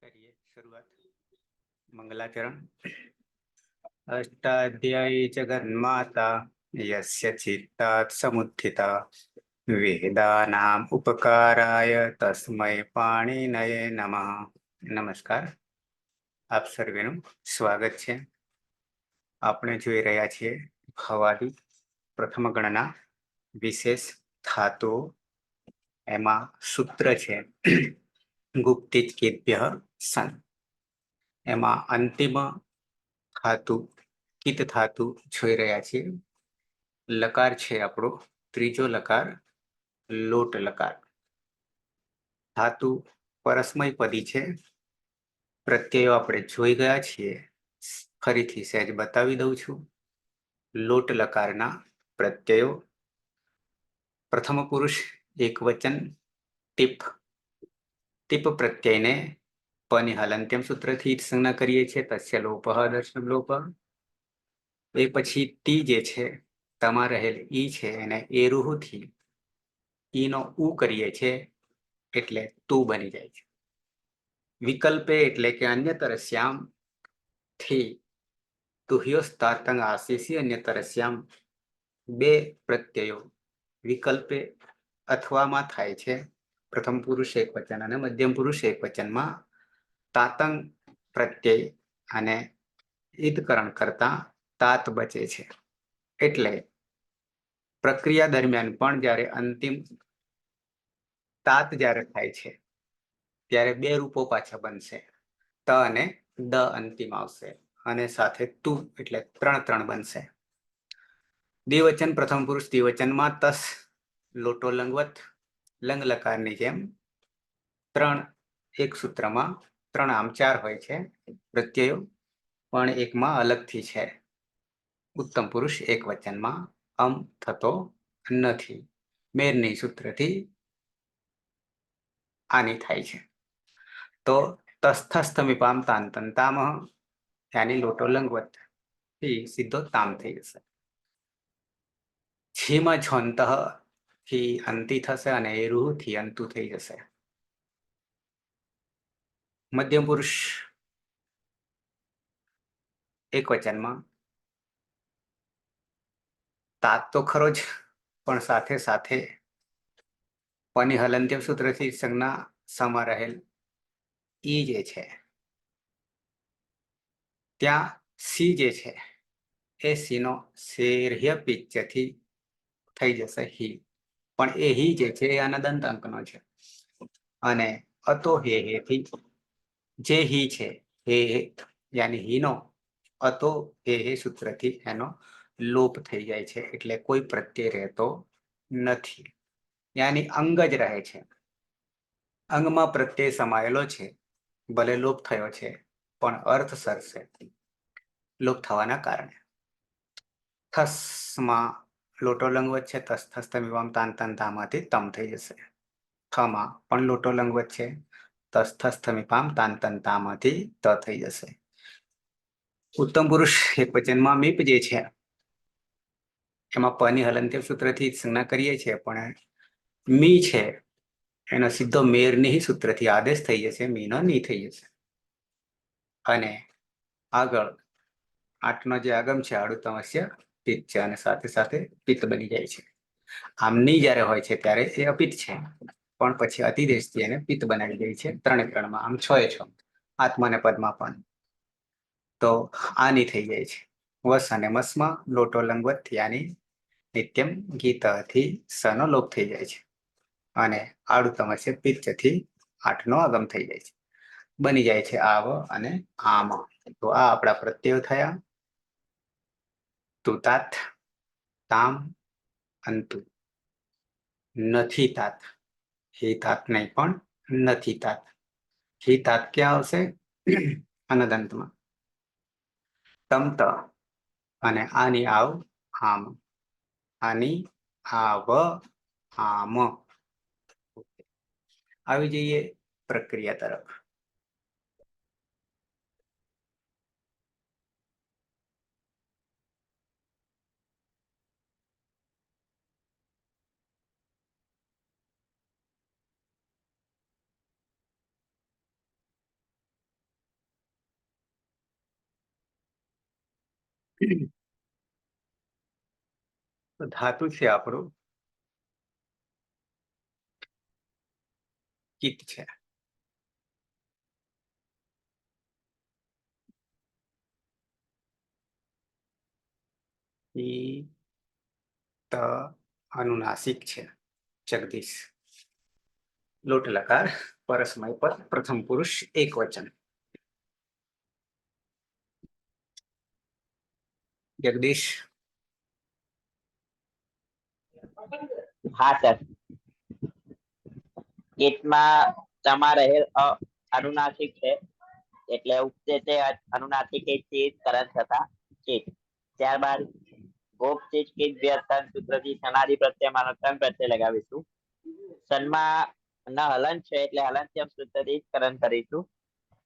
કરીએ શરૂઆત. મંગલાચરણ. અષ્ટાધ્યાયી જગન્માતા યસ્ય ચિત્તાत् સમુત્થિતા વેદાનામ ઉપકારાય તસ્મૈ પાણિનયે નમઃ. નમસ્કાર, આપ સર્વેનું સ્વાગત છે. આપણે જોઈ રહ્યા છીએ ભવાદી પ્રથમ ગણના વિશેષ ધાતુઓ. એમાં સૂત્ર છે ગુપ્તિકેભ્ય સન. એમાં અંતિમ ધાતુ કિત ધાતુ જોઈ રહ્યા છીએ. લકાર છે આપણો ત્રીજો લકાર, લોટ લકાર. ધાતુ પરસ્મય પદી છે. પ્રત્યયો આપણે જોઈ ગયા છીએ. ફરીથી સહેજ બતાવી દઉં છું. લોટ લકારના પ્રત્યયો: પ્રથમ પુરુષ એક વચન ટીપ. ટીપ પ્રત્યયને પની હલંત્યમ સૂત્રથી સંજ્ઞા કરીએ છીએ. તસ્ય લોપઃ દર્શન લોપ. એ પછી ટી જે છે તમા રહેલ ઈ છે એને એરુહથી ઈનો ઉ કરીએ છીએ એટલે તું બની જાય છે. વિકલ્પે એટલે કે અન્યતર શ્યામ થી તુહ્યોસ્તાતંગ આશીષી અન્યતર શ્યામ. બે પ્રત્યયો વિકલ્પે અથવામાં થાય છે. પ્રથમ પુરુષ એક વચન અને મધ્યમ પુરુષ એક વચનમાં તાતંગ પ્રત્યય અને ઈદકરણ કરતા તાત બચે છે. એટલે પ્રક્રિયા દરમિયાન પણ જ્યારે અંતિમ તાત જ્યારે થાય છે ત્યારે બે રૂપો પાછા બનશે. ત અને દ અંતિમ આવશે અને સાથે તુ એટલે 3 બનશે. દ્વિવચન પ્રથમ પુરુષ દ્વિવચનમાં તસ લોટો લંગવત લંગ લકારની જેમ 3 એક સૂત્રમાં 3 આમ 4 હોય છે પ્રત્યયો, પણ એકમાં અલગથી છે. ઉત્તમ પુરુષ એક વચનમાં અમ થતો નથી. મેરની સૂત્રથી આની થાય છે. તો તસ્થસ્થમિપામ તાંતંતામહ ત્યાંની લોટો લંગવત થી સીધો તામ થઈ જશે. છીમાં છોંતઃ થી અંતિ થશે અને એરુહ થી અંતુ થઈ જશે. મધ્યમ પુરુષ એક વચનમાં તાત તો ખરો જ, પણ સાથે સાથે પની હલંત્યમ સૂત્રથી સંજ્ઞા સમા રહેલ ઈ જે છે ત્યાં સી જે છે એ સીનો શેર્ય પિચ્ચથી થઈ જશે હી. પણ એ હી જે છે એ આના દંતાંકનો છે અને અતો હેથી જે હી છે હે યાની હીનો અતો હે સૂત્રથી એનો લોપ થઈ જાય છે. એટલે કોઈ પ્રત્યય રહેતો નથી. યાની અંગ જ રહે છે. અંગમાં પ્રત્યય સમાયેલો છે, ભલે લોપ થયો છે પણ અર્થ સરશે લોપ થવાના કારણે. થસમાં લોટો લંગવત છે. તસ્થસ્થમિવામ તાંતંતામાંથી તમ થઈ જશે. થમાં પણ લોટો લંગવત છે. તસ્થસ્થમિપામ તાંતંતામાંથી ત થઈ જશે. ઉત્તમ પુરુષ એક વચનમાં મીપ જે છે એમાં પની હલંત્યમ સૂત્રથી સંજ્ઞા કરીએ છીએ, પણ મી છે એનો સીધો મેરની સૂત્રથી આદેશ થઈ જશે. મીનો ની થઈ જશે. અને આગળ આઠનો જે આગમ છે આડુતમસ્ય પિત્ત છે અને સાથે સાથે પિત્ત બની જાય છે. આમ ની જયારે હોય છે ત્યારે એ અપિત્ત છે, પણ પછી અતિદેશથી એને પિત્ત બનાવી દે છે. 3 આમ 6 આત્મા અને પદમાં પણ. તો આની થઈ જાય છે. વસ અને મસમાં લોટો લંગવત થયાની નિત્યમ ગીતથી સનો લોપ થઈ જાય છે અને આડુતમસ્ય પિત્તથી 8નો આગમ થઈ જાય છે. બની જાય છે આવ અને આમ. તો આ આપણા પ્રત્યયો થયા. તુતાત, તામ, અંતુ. નથી તાત, હે તાત નહીં પણ નથી તાત. હી તાત ક્યાં આવશે? અનદંતમાં. તમત અને આની આવ આમ. આની આવ આમ. આવી જઈએ પ્રક્રિયા તરફ. તો ધાતુ છે આપણું કિત છે. ત અનુનાસિક છે. જગદીશ. લોટ લકાર પરસ્મય પદ પ્રથમ પુરુષ એક વચન. જગદીશ. હા સર. ગીતમાં તમા રહેલ અનુનાસિક છે એટલે ઉપસે તે અનુનાસિક કરંટ થતા ચિત. ત્યારબાદ ગોપ ચિત કિત વ્યસ્તન સૂત્રથી સનાદિ પ્રત્યય માનો ત્રણ પ્રત્યય લગાવીશું. સન્મા ન હલન છે એટલે હલંત્યમ સૂત્રથી કરંટ કરીશું.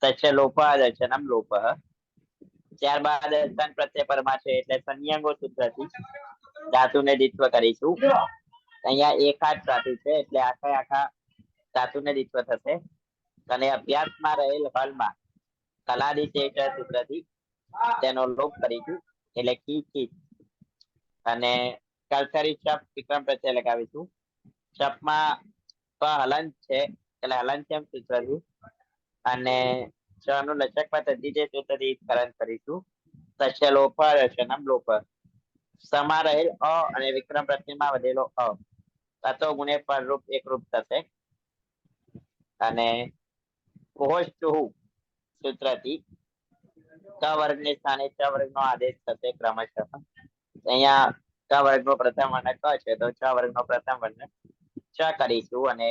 તચ્છ લોપ દર્શનમ લોપ. ત્યારબાદ સન પ્રત્યય પરમાં છે એટલે સંયંગો સૂત્રથી ધાતુને દ્વિત્વ કરીશું. અહીંયા એક જ ધાતુ છે એટલે આખા ધાતુને દ્વિત્વ થશે. અને અભ્યાસમાં રહેલ હલમાં કલાદી સૂત્રથી તેનો લોપ કરીશું એટલે કી. અને કર્સરી શપ વિક્રમ પ્રત્યય લગાવીશું. શપમાં હલન છે એટલે હલંત્યમ સૂત્રથી અને ચ નું લચક સૂત્રથી કરંટ કરીશું. તસ્ય લોપ દર્શનમ લોપ. સમા રહેલ અને વિક્રમ પ્રત્યયમાં વધેલો તત્વ ગુણે પર રૂપ એક રૂપ થશે. અને સૂત્રથી ક વર્ગને સ્થાને ચ વર્ગનો આદેશ થશે ક્રમશઃ. અહીંયા ક વર્ગનો પ્રથમ વર્ણ ક છે તો ચ વર્ગનો પ્રથમ વર્ણ ચ કરીશું અને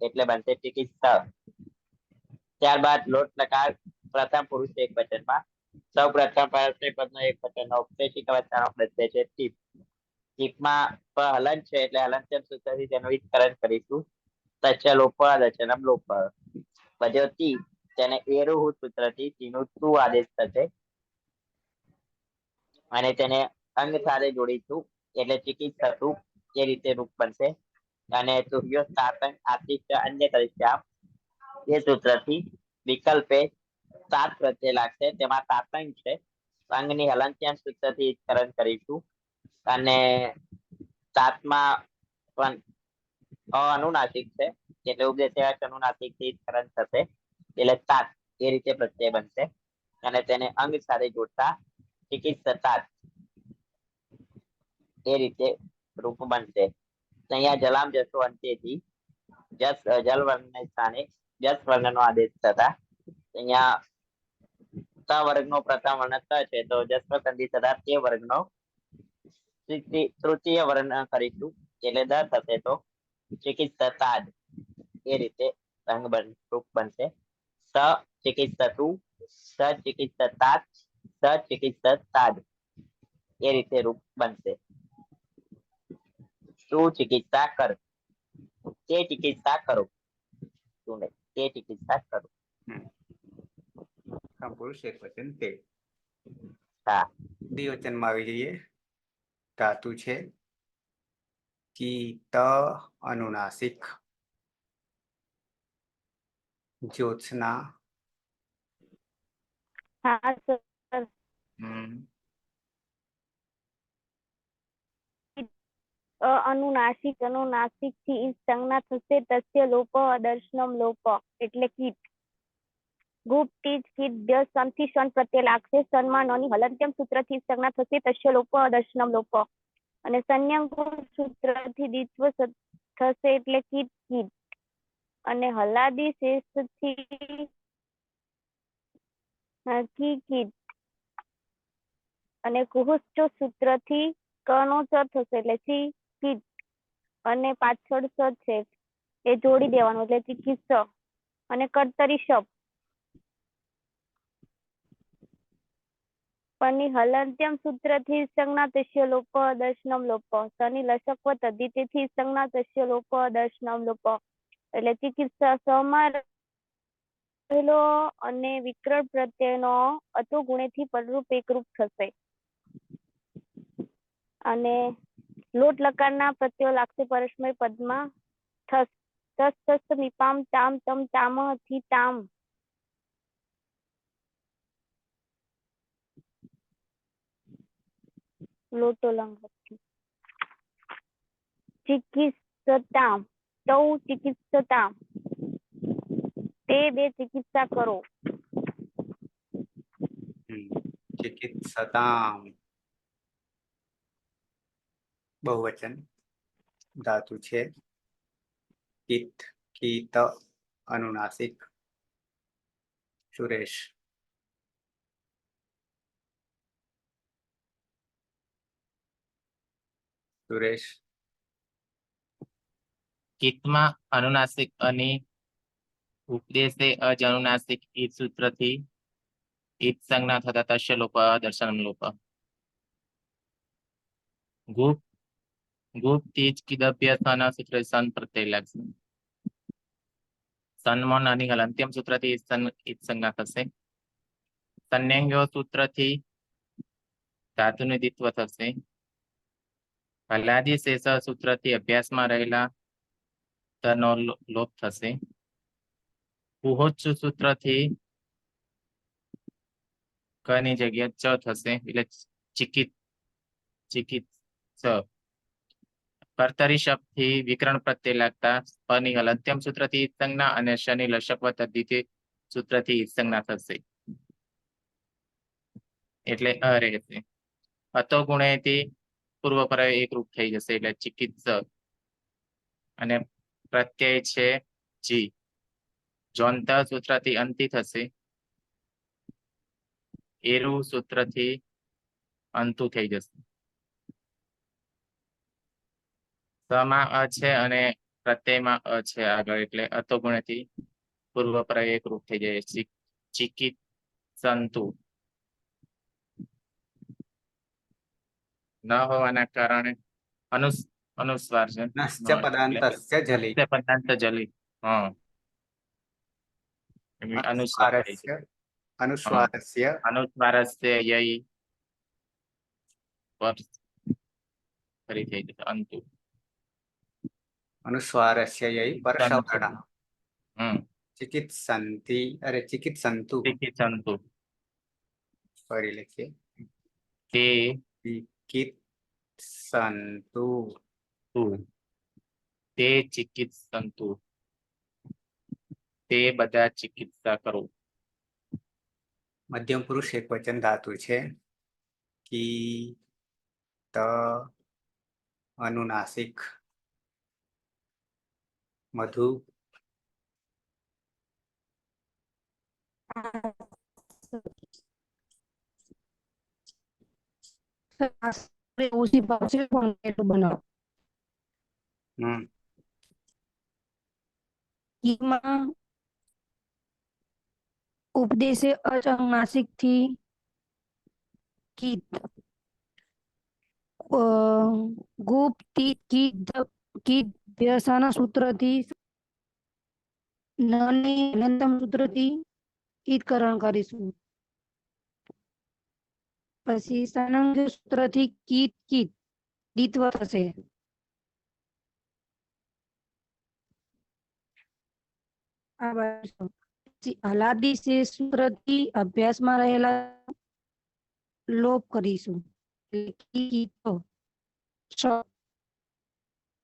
એટલે બનશે ચિકિત્સા. ત્યારબાદ લોટ લકાર પ્રથમ પુરુષ એક વચનમાં સૌ પ્રથમ પદનો એક વચનનો ઉપદેશિક અવસ્થાનો પ્રત્યય છે ટીપ. ટીપમાં હલન છે એટલે હલંત્યમ સૂત્રથી તેનું વિસ્તરણ કરીશું. તચ્છ લોપ દર્શનમ લોપ. બધો તી તેને એરુહુ સૂત્રથી તીનું તું આદેશ થશે અને તેને અંગ સાથે જોડીશું એટલે ચિકિત્સતું એ રીતે રૂપ બનશે. અને તુર્યો સ્થાપન આતિથ્ય અન્ય તરીકે એ સૂત્રથી વિકલ્પે સાત પ્રત્યય લાગશે. તેમાં તાતંગ છે અંગની હલંત્યમ સૂત્રથી કરંટ કરીશું. અને સાતમાં પણ અનુનાસિક છે એટલે ઉપદેશ અનુનાસિક થી કરંટ થશે એટલે સાત એ રીતે પ્રત્યય બનશે. અને તેને અંગ સાથે જોડતા ચિકિત્સા એ રીતે રૂપ બનશે. અહીંયા જલામ જસો અંત્યથી જલ વર્ણને સ્થાને જસ વર્ણનો આદેશ થતા અહીંયા ક વર્ગનો પ્રથમ વર્ણ ક છે તો જસ્વ સંધિ થતા તે વર્ગનો તૃતીય વર્ણ કરીશું એટલે દ થશે તો ચિકિત્સા એ રીતે રૂપ બનશે. સ ચિકિત્સતુ સ ચિકિત્સતા સ ચિકિત્સા એ રીતે રૂપ બનશે. તું ચિકિત્સા કર તે ચિકિત્સા કરો તું નહીં તે ચિકિત્સા કરો. પુરુષ એક વચન તે. હા. દ્વિવચનમાં આવી જઈએ. ધાતુ છે કી ત અનુનાસિક. જ્યોત્સના. હા સર. અનુનાસિક અનુનાસિક થી સંજ્ઞા થશે તસ્ય લોપ દર્શનમ લોપ એટલે કીટ. ગુપ ટીજ કીટ સન થી શન પ્રત્યય લાગશે. સનમાં નોની હલંત્યમ સૂત્રથી સંજ્ઞા થશે તસ્ય લોપ દર્શનમ લોપ. અને સંયંકો સૂત્રથી દ્વિત્વ થશે એટલે કીટ કીટ. અને હલાદી શેષથી કી કીટ. અને કુહુચ્ચો સૂત્રથી કનો ચ થશે એટલે સી કીટ. અને પાછળ સ છે એ જોડી દેવાનું એટલે ચિકિત્સ. અને કર્તરી શબ્દ પરની હલંત્યમ સૂત્રથી સંજ્ઞા તસ્ય લોપ દર્શનમ લોપ. સની લસકવ તદ્ધિતિથી સંજ્ઞા તસ્ય લોપ દર્શનમ લોપ. એટલે ચિકિત્સા સમાર રહેલો અને વિકરણ પ્રત્યયનો અતુ ગુણેથી પરરૂપ એકરૂપ થશે. અને લોટ લકારના પ્રત્યયો લાગશે પરસ્મય પદમાં થસ મીપામ તામ તમ તામ થી તામ. લોટો લંગથી ચિકિત્સતામ તૌ ચિકિત્સતામ તે બે ચિકિત્સા કરો ચિકિત્સતામ બહુવચન ધાતુ છે. કિત કીત અનુનાસિક. સુરેશ. સુરેશ. કિતમાં અનુનાસિક અને ઉપદેશે અજ અનુનાસિક ઈદ સૂત્રથી ઈદ સંજ્ઞા થતા તસ્ય લોપ દર્શન લોપ. ગુપ ગુપ તેજ કિદભ્ય સન સૂત્ર સન પ્રત્યય લાગશે. સન્મન અને અંત્યમ સૂત્રથી ઈદ સંજ્ઞા થશે. સંન્યંગ્યો સૂત્રથી ધાતુનું દ્વિત્વ થશે. હલાદી શેષ સૂત્રથી અભ્યાસમાં રહેલા તનો લોપ થશે. પુહોચ્ચ સૂત્રથી કની જગ્યા ચ થશે એટલે ચિકિત્સ. કર્તરી શબ્દથી વિકરણ પ્રત્યે લાગતા પની હલ અંત્યમ સૂત્રથી ઈદ સંજ્ઞા અને શનિ લશકવ તદ્ધિતિ સૂત્રથી ઈદ સંજ્ઞા થશે એટલે અ રહેશે. અતો ગુણેથી પૂર્વ પર એક રૂપ થઈ જશે એટલે ચિકિત્સ અને પ્રત્યય છે જી. જોંતા સૂત્રથી અંતિ થશે. એરુ સૂત્રથી અંતુ થઈ જશે. સમાં અ છે અને પ્રત્યયમાં અ છે આગળ એટલે અતો ગુણેથી પૂર્વ પર એક રૂપ થઈ જાય. ચિકિત્સંતુ ન હોવાના કારણે અનુસ્વાર છે. નશ્ચ પદાંતસ્ય જલી. પદાંત જલી. હા અનુસ્વાર થઈ અનુસ્વારસ્ય અનુસ્વારસ્ય અનુસ્વારસ્ય યય પર ફરી થઈ જશે અંતુ. અનુસ્વારસ્ય યૈ પરસવર્ણ. હમ ચિકિત્સંતિ અરે ચિકિત્સંતુ. ચિકિત્સંતુ ફરી લખીએ. તે ચિકિત્સંતુ. તે ચિકિત્સંતુ તે બધા ચિકિત્સા કરો. મધ્યમ પુરુષ એક વચન ધાતુ છે. કી ત અનુનાસિક. મધુ. ઓછી ભાવશે પણ એટલું બનાવો. હમ કીમાં ઉપદેશે અજ અનુનાસિક થી કીત. ગુપ કીટ વ્યવસાના સૂત્રથી નંતમ સૂત્રથી ઈદકરણ કરીશું. પછી સનંગ સૂત્રથી કીટ કીટ દ્વિત્વ થશે. હલાદી શે સૂત્રથી અભ્યાસમાં રહેલા લોપ કરીશું.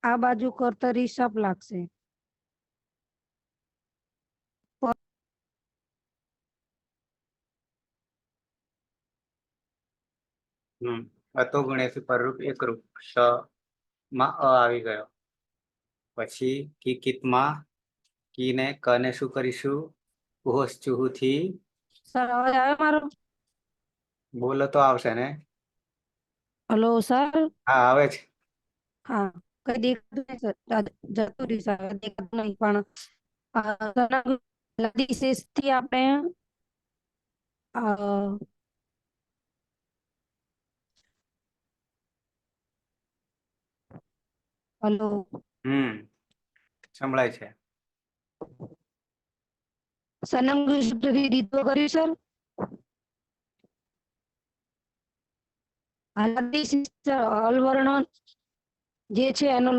આ બાજુ કર્તરી શપ લાગશે. અતો ગુણેથી પરરૂપ એકરૂપ. સ માં અ આવી ગયો. પછી કિકિતમાં કીને કને શું કરીશું? કુહોશ્ચુહુ થી. સર અવાજ આવે મારો? બોલો તો આવશે ને. Hello sir. હા આવે છે. હા કઈ દેખાતું નહીં સર. જતું રહ્યું સર દેખાતું નહીં પણ થી આપણે હલો સંભળાય છે. સનંગ સૂત્રથી દ્વિત્વ કર્યું સર. અલવર્ણ જે છે એનો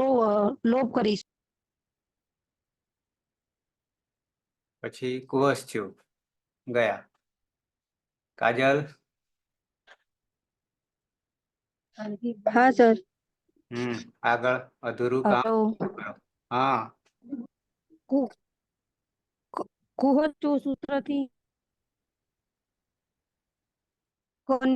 લોપ કરીશ. પછી કુહોશ્ચુ ગયા. કાજલ. હા સર. આગળ અધૂરું કામ હલો. પૂરું કરો. હા કુ- કુહોચુ સૂત્રથી કોને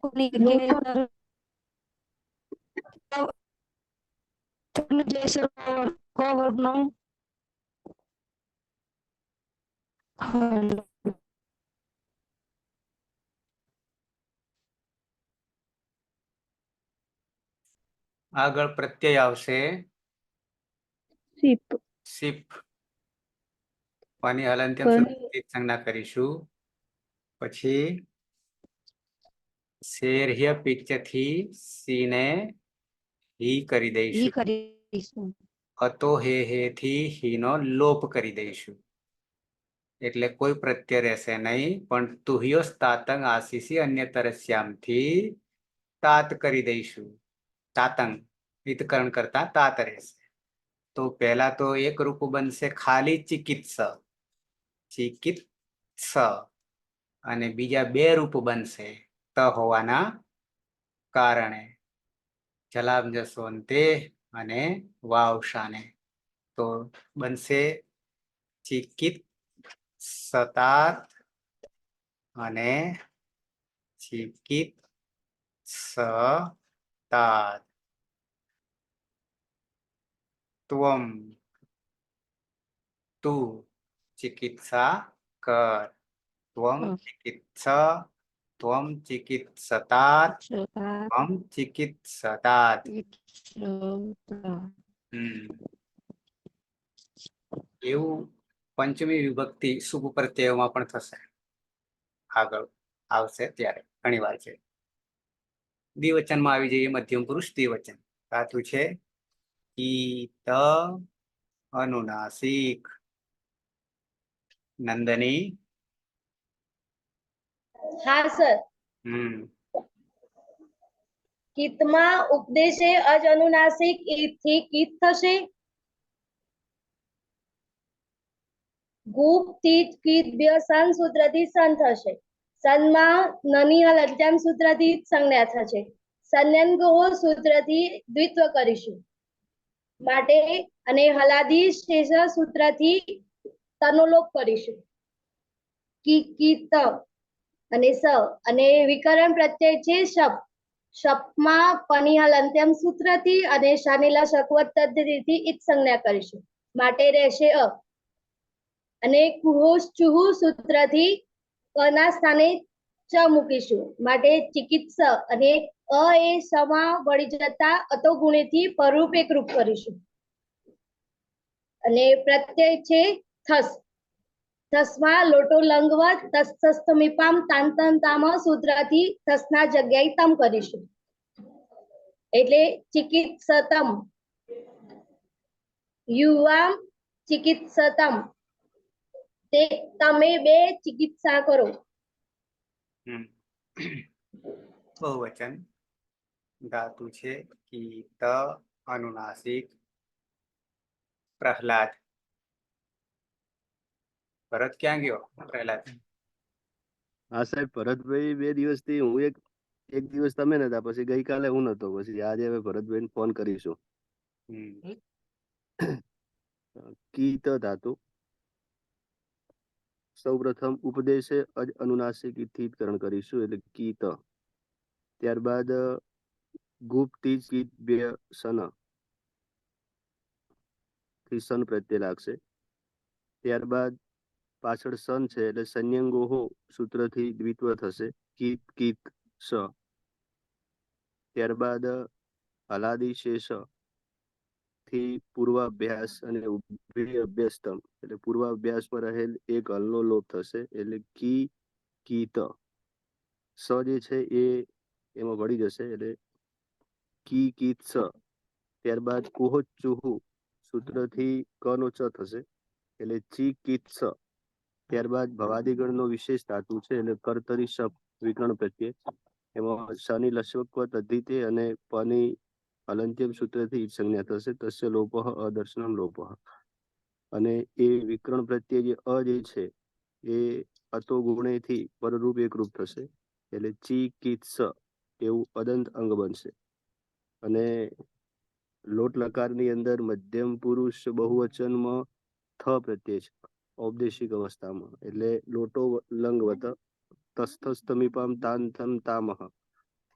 કોની ગેરહાજર જય ક વર્ગનો હલો. આગળ પ્રત્યય આવશે સીપ શિપ. પાની હલંત્યમ પણ સૂત્રથી સંજ્ઞા કરીશું. પછી શેર્હ્ય પિત્તથી સીને હી કરી ઈ દઈશું. કરીશું. અતો હે થી હીનો લોપ કરી દઈશું. એટલે કોઈ પ્રત્યય રહેશે નહીં, પણ તુહ્યો તાતંગ આશીષી અન્ય તરસ્યામથી તાત કરી દઈશું. તાતંગ હિતકરણ કરતા તાત રહેશે. તો પહેલા તો એક રૂપ બનશે ખાલી ચિકિત્સ, ચિકિત્સ, અને બીજા બે રૂપ બનશે ત હોવાના કારણે, જલાબજસોંતે અને વાવશાને. તો બનશે ચિકિત્સતાત અને ચિકિત્સતાત. ત્વમ તું ચિકિત્સા કર. ત્વમ ચિકિત્સ, ત્વમ ચિકિત્સતાત, ત્વમ ચિકિત્સતાત. એવું પંચમી વિભક્તિ શુભ પ્રત્યયોમાં પણ થશે. આગળ આવશે ત્યારે ઘણી વાર છે. દ્વિવચનમાં આવી જઈએ. મધ્યમ પુરુષ દ્વિવચન. ધાતુ છે ઈત અનુનાસિક. નંદની. હા સર. કિતમાં ઉપદેશે અજ અનુનાસિક ઈથી કિત થશે. ગુપ તીજ કીત બ્ય સન સૂત્રથી સન થશે. સનમાં નની હલ અંત્યમ સૂત્રથી સંજ્ઞા થશે. સન્યંગો સૂત્રથી દ્વિત્વ કરીશું માટે, અને હલાદી શેષ સૂત્રથી તનોલોપ કરીશું. કિત અને સ અને વિકરણ પ્રત્યય છે શપ. શપમાં પનિહલ અંત્યમ સૂત્રથી અને શાનિલા શકવત પદ્ધતિથી ઈત સંજ્ઞા કરીશું માટે રહેશે અ. અને કુહોશ ચુહુ સૂત્રથી કના સ્થાને ચ મૂકીશું માટે ચિકિત્સ, અને અ એ સમા વળી જતા અતો ગુણેથી પરરૂપ એક રૂપ કરીશું. અને પ્રત્યય છે થસ. થસમાં લોટો લંગવત તસ્તમીપામ તાંતંતામ સૂત્રથી થસના જગ્યાએ તમ કરીશું એટલે ચિકિત્સતમ. યુવામ ચિકિત્સતમ, તે તમે બે ચિકિત્સા કરો. બહુવચન. ધાતુ છે કીત અનુનાસિક. પ્રહલાદ. ભરત ક્યાં ગયો? પ્રહલાદ. હા સાહેબ, ભરતભાઈ 2 દિવસથી હું એક દિવસ તમે નતા, પછી ગઈકાલે હું નતો, પછી આજે હવે ભરતભાઈ ફોન કરીશું. કીત ધાતુ સૌપ્રથમ ઉપદેશે અજ અનુનાસિક ઈથિકરણ કરીશું એટલે કીત. ત્યારબાદ ગુપ્તિ કીત બે સન થી સન પ્રત્યય લાગશે. ત્યારબાદ પાછળ સન છે એટલે સંયંગો હો સૂત્રથી દ્વિત્વ થશે કીત કીત સ. ત્યારબાદ હલાદી શેષ થી પૂર્વાભ્યાસ અને અભ્યાસતમ એટલે પૂર્વાભ્યાસમાં રહેલ એક હલનો લોપ થશે એટલે કી કીત. સ જે છે એ એમાં વળી જશે એટલે કી કીત સ. ત્યારબાદ કુહો ચુહુ સૂત્રથી ક નો ચ થશે એટલે ચી કીત સ. ત્યારબાદ ભવાદીગણ નો વિશેષ ધાતુ છે એટલે કર્તરી શપ વિકરણ પ્રત્યે. એમાં શની લશ્વત્વ અધિતે અને પની અલંત્યમ સૂત્રથી સંજ્ઞા થશે. તસ્ય લોપ અદર્શનમ લોપ. અને એ વિકરણ પ્રત્યે જે અ જે છે એ અતો ગુણેથી પરરૂપ એકરૂપ થશે, એટલે ચિકિત્સ એવું અદંત અંગ બનશે. અને લોટ લકારની અંદર મધ્યમ પુરુષ બહુવચનમાં થ પ્રત્યય છે ઔપદેશિક અવસ્થામાં, એટલે લોટો લંગવત તસ્થસ્તમીપામ તાન થમ તામહ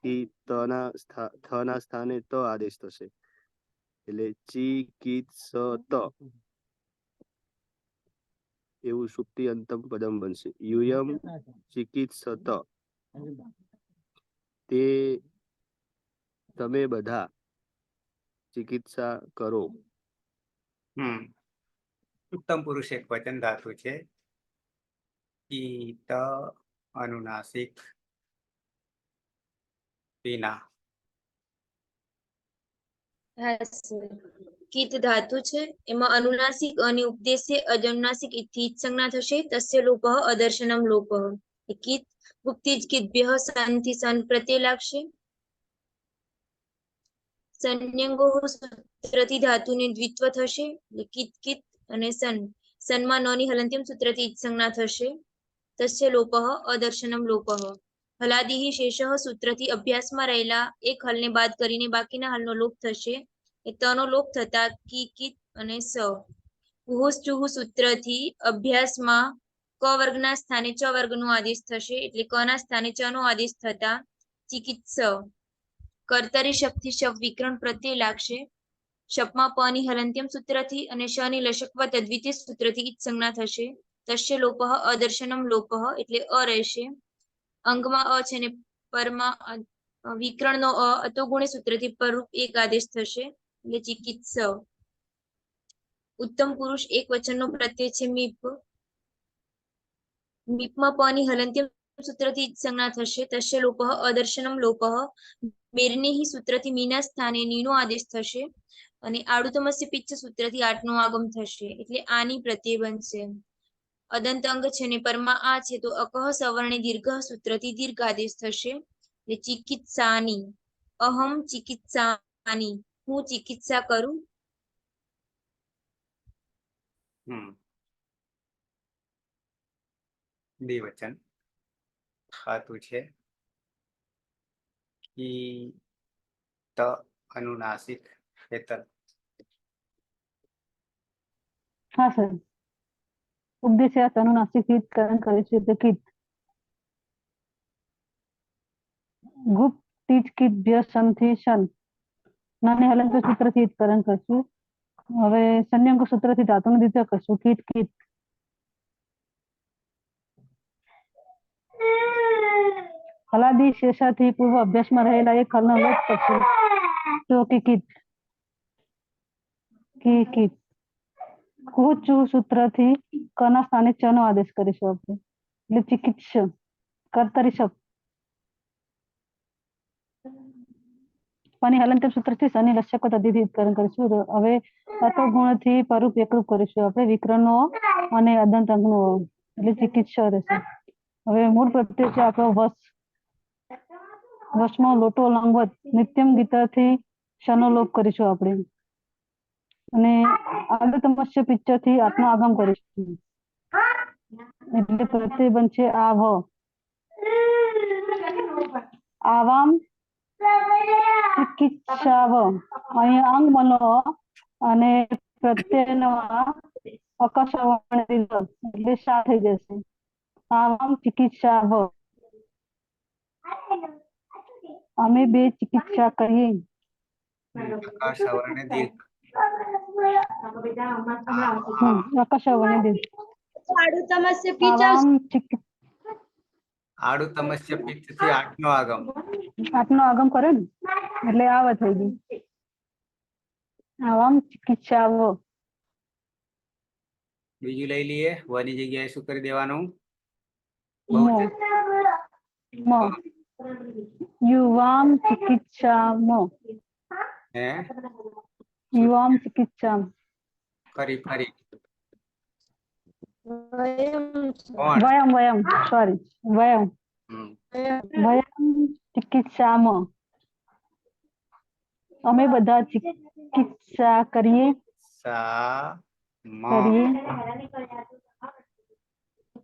થી થના સ્થાને ત આદેશ થશે, એટલે ચિકિત્સ એવું સુક્તિ અંતમ પદમ બનશે. યુયમ ચિકિત્સત તે તમે બધા ચિકિત્સા કરો. ઉત્તમ પુરુષ એક વચન ધાતુ છે. ઈત અનુનાસિક પીના. હા સર. કીત ધાતુ છે, એમાં અનુનાસિક અને ઉપદેશ્ય અજનુનાસિક ઇથી સંજ્ઞા થશે. તસ્ય લોપઃ અદર્શનમ લોપઃ. કીત ઉક્તિજ કીતભ્યઃ સનથી સન પ્રત્યય લાગશે. સંયંગો સૂત્રથી ધાતુને દ્વિત્વ થશે. કીત કીત અને સન. સનમાં નોની હલંત્યમ સૂત્રથી ઇત સંજ્ઞા થશે. તસ્ય લોપઃ અદર્શનમ લોપઃ. હલાદિ શેષઃ સૂત્રથી અભ્યાસમાં રહેલા એક હલને બાદ કરીને બાકીના હલનો લોપ થશે. એ તનો લોપ થતા કી કીત અને સ. ઉહુસ ચુહુ સૂત્રથી અભ્યાસમાં ક વર્ગના સ્થાને ચ વર્ગનો આદેશ થશે, એટલે ક ના સ્થાને ચ નો આદેશ થતા ચિકિત્સ. કર્તરી શક્તિ શબ વિકરણ પ્રત્યય લાગશે. શપમાં પ ની હલંત્યમ સૂત્રથી અને શ ની લશકવ તદ્વિતીય સૂત્રથી ઇત સંજ્ઞા થશે. તસ્ય લોપઃ અદર્શનમ લોપઃ, એટલે અ રહેશે. અંગમાં અ છે ને પરમાં વિકરણનો અ અતોગુણી સૂત્રથી પરરૂપ એક આદેશ થશે, એટલે ચિકિત્સ. ઉત્તમ પુરુષ એક વચનનો પ્રત્યય છે મીપ. મીપમાં પ ની હલંત્યમ સૂત્રથી ઇત સંજ્ઞા થશે. તસ્ય લોપઃ અદર્શનમ લોપઃ. મેરની સૂત્રથી મીના સ્થાને નીનો આદેશ થશે. અને આડુતમસ્ય પિચ્છ સૂત્રથી આઠનો આગમ થશે, એટલે આની પ્રત્યય બનશે. અદંત અંગ છે ને પરમાં આ છે, તો અકહ સવર્ણે દીર્ઘ સૂત્રથી દીર્ઘ આદેશ થશે. એટલે ચિકિત્સાની. અહમ ચિકિત્સાની, હું ચિકિત્સા કરું. દ્વિવચન ધાતુ છે. ત અનુનાસિક હેતલ. હા સર. ઉપદેશ અનુનાસિક કરણ કરે છે એટલે કીટ. ગુપ્ત ટીચ કીટ ભ્ય સંથી શન. નાની હલંત સૂત્રથી કરણ કરશું. હવે સંયંક સૂત્રથી ધાતુનું દ્વિતીય કરશું. Kit kit. હલાદી શેષાથી પૂર્વ અભ્યાસમાં રહેલા એક હલનો લોપ કરશું. તો કીટ કીટ. કુચ સૂત્રથી કના સ્થાને ચ નો આદેશ કરીશું આપણે, એટલે ચિકિત્સ. કર્તરી શબ્દ પની હલંત્યમ સૂત્રથી શનિ લસ્યક તદ્ધિકરણ કરીશું. હવે અતો ગુણથી પરરૂપ એકરૂપ કરીશું આપણે, વિકરણનો અને અદંત અંગનો, એટલે ચિકિત્સ રહેશે. હવે મૂળ પ્રત્યય છે આપણો વશ. વશમાં લોટો લંગવત નિત્યમ ગીતાથી શનો લોપ કરીશું આપણે. અને આદતમસ્ય પિક્ચરથી આત્મા આગમ કરીશું, એટલે પ્રત્યય બનશે આવ. આવામ ચિકિત્સાવ. અહીંયા અંગ બનો અને પ્રત્યયનો અકસ્વર્ણ દીર્ઘ, એટલે શા થઈ જશે. આવામ ચિકિત્સાવ. અમે બે ચિકિત્સા કરીએ. આકાશવર્ણ દીર્ઘ. આકાશવર્ણ દીર્ઘ. આડુતમસ્ય પીચ આવામ આડુતમસ્ય પિત્તથી આઠનો આગમ. આઠનો આગમ કરે ને એટલે આવ થઈ ગઈ. આવામ ચિકિત્સાવ. બીજું લઈ લઈએ. વાની જગ્યાએ શું કરી દેવાનું? યુવામ ચિકિત્સામ. હે યુવામ ચિકિત્સામ. ફરી વયમ વયમ સોરી વયમ વયમ ચિકિત્સામ. અમે બધા ચિકિત્સા કરીએ. મ કરીએ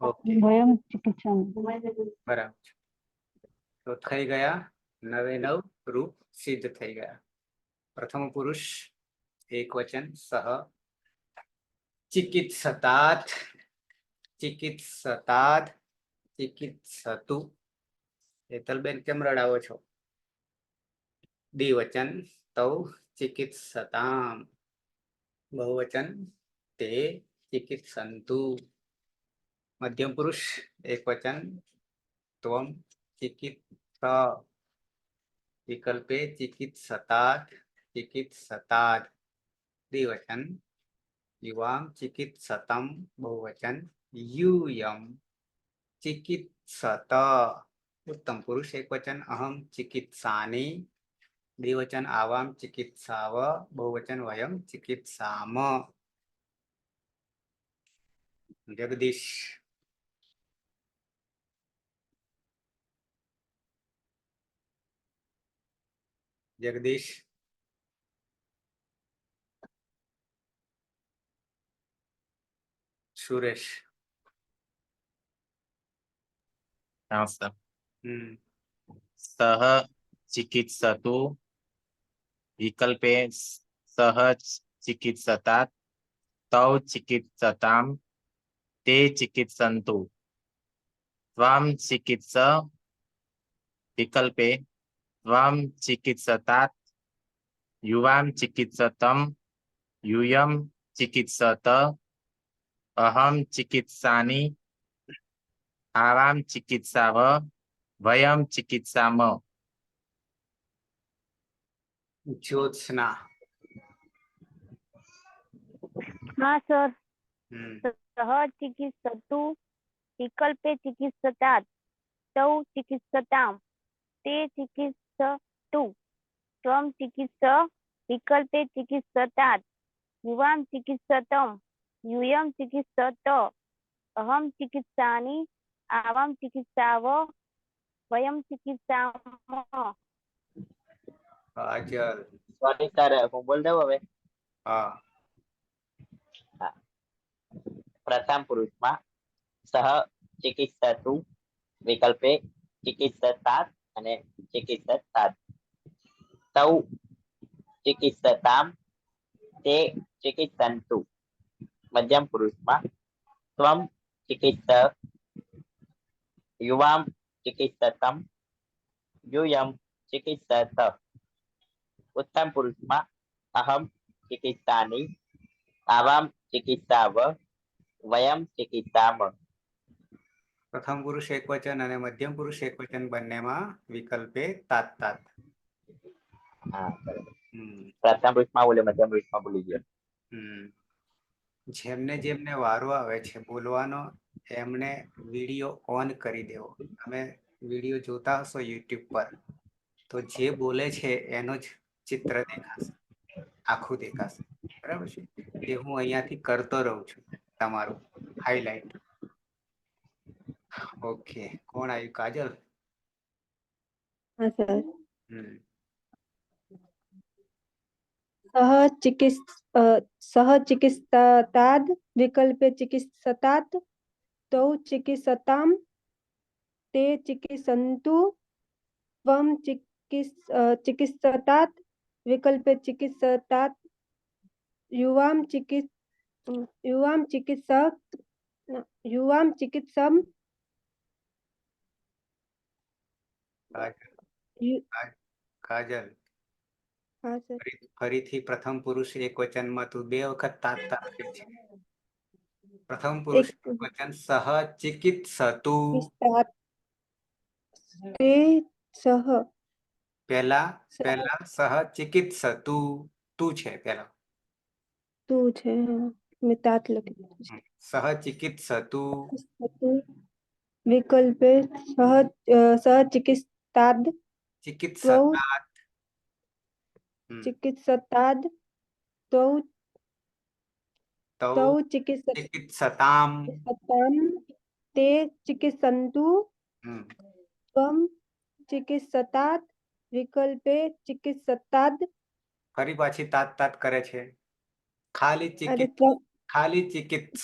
ઓકે ભયમ ચિકિત્સા બરાબર છે. તો થઈ ગયા 99 રૂપ સિદ્ધ થઈ ગયા. પ્રથમ પુરુષ એકવચન સહ ચિકિત્સતાત ચિકિત્સતાદ ચિકિત્સતુ. હેતલબેન કેમ રડાવો છો? દ્વિવચન તૌ ચિકિત્સતામ. બહુવચન તે ચિકિત્સંતુ. મધ્યમ પુરુષ એકવચન ત્વમ ચિકિત્સ. વિકલ્પે ચિકિત્સતાત ચિકિત્સતાદ. દ્વિવચન યુવામ ચિકિત્સતમ. બહુવચન यूयम चिकित्सत. उत्तम पुरुष एकवचन अहम चिकित्सामि. द्विवचन आवाम चिकित्साव. बहुवचन वयम चिकित्साम. जगदीश जगदीश सुरेश સહ ચિકિત્સતુ. વિકલ્પે સહ ચિકિત્સતાત. તૌ ચિકિત્સતામ. તે ચિકિત્સંતુ. ત્વમ ચિકિત્સ. વિકલ્પે ત્વમ ચિકિત્સતાત. યુવામ ચિકિત્સતમ. यूयम चिकित्सत. अहम चिकित्सामि. आवाम चिकित्साव. वयम चिकित्साम. ज्योत्सना हाँ सर हम्म, सह चिकित्सतु विकल्पे चिकित्सतात् तौ चिकित्सताम् ते चिकित्सतु त्वं चिकित्स विकल्पे चिकित्सतात् युवां चिकित्सतम् यूयं चिकित्सत अहं चिकित्सामि आवां चिकित्साव वयं चिकित्सामः. काजल સોરી સર હું બોલ દઉં હવે. हाँ પ્રથમ પુરુષમાં સહ ચિકિત્સતુ વિકલ્પે ચિકિત્સતાત અને ચિકિત્સતાત. તૌ ચિકિત્સતામ તે ચિકિત્સંતુ. મધ્યમ પુરુષમાં ત્વમ ચિકિત્સ યુવામ ચિકિત્સતમ यूयम चिकित्सत. उत्तम पुरुषમાં अहम चिकित्सामि आवाम चिकित्साव वयम चिकित्साम. प्रथम पुरुष एकवचन અને મધ્યમ પુરુષ એકવચન બંનેમાં વિકલ્પે તાત તાત. હા બરાબર. હમ, પ્રથમ પુરુષમાં બોલ્યો મધ્યમ પુરુષમાં ભૂલી ગયો. હમ. જેમને જેમને વારો આવે છે બોલવાનો એમને વિડીયો ઓન કરી દેવો. તમે વિડીયો જોતા હશો યુટ્યુબ પર તો જે બોલે છે એનો જ ચિત્ર દેખાશે, આખું દેખાશે. બરાબર છે? એ હું અહીંયાથી કરતો રહું છું તમારું હાઈલાઈટ. ઓકે, કોણ આવ્યું? કાજલ. हाँ सर હમ सह चिकित्सताद विकल्पे चिकित्सतात् तौ चिकित्सताम ते चिकित्सन्तु त्वं चिकित्सतात् विकल्पे चिकित्सतात् युवां चिकित्सम કાજલ हाँ सर ફરીથી પ્રથમ પુરુષ એક વચનમાં તું બે વખત તાત તાત કહે છે. પ્રથમ પુરુષ વચન સહ ચિકિત્સતુ. ते सह પહેલા સહ ચિકિત્સતુ. તું છે પહેલા. तू छे मैं तात लगी સહ ચિકિત્સતુ. विकल्पे सह चिकित्साद ચિકિત્સતાत्. चिकित्सताद तौ તૌ तौ ચિકિત્સતામ. चिकित्सताम ते चिकित्सन्तु त्वं चिकित्सतात् विकल्पे चिकित्सताद. ફરી પાછી તાત તાત કરે છે. ખાલી अरे ખાલી ચિકિત્સ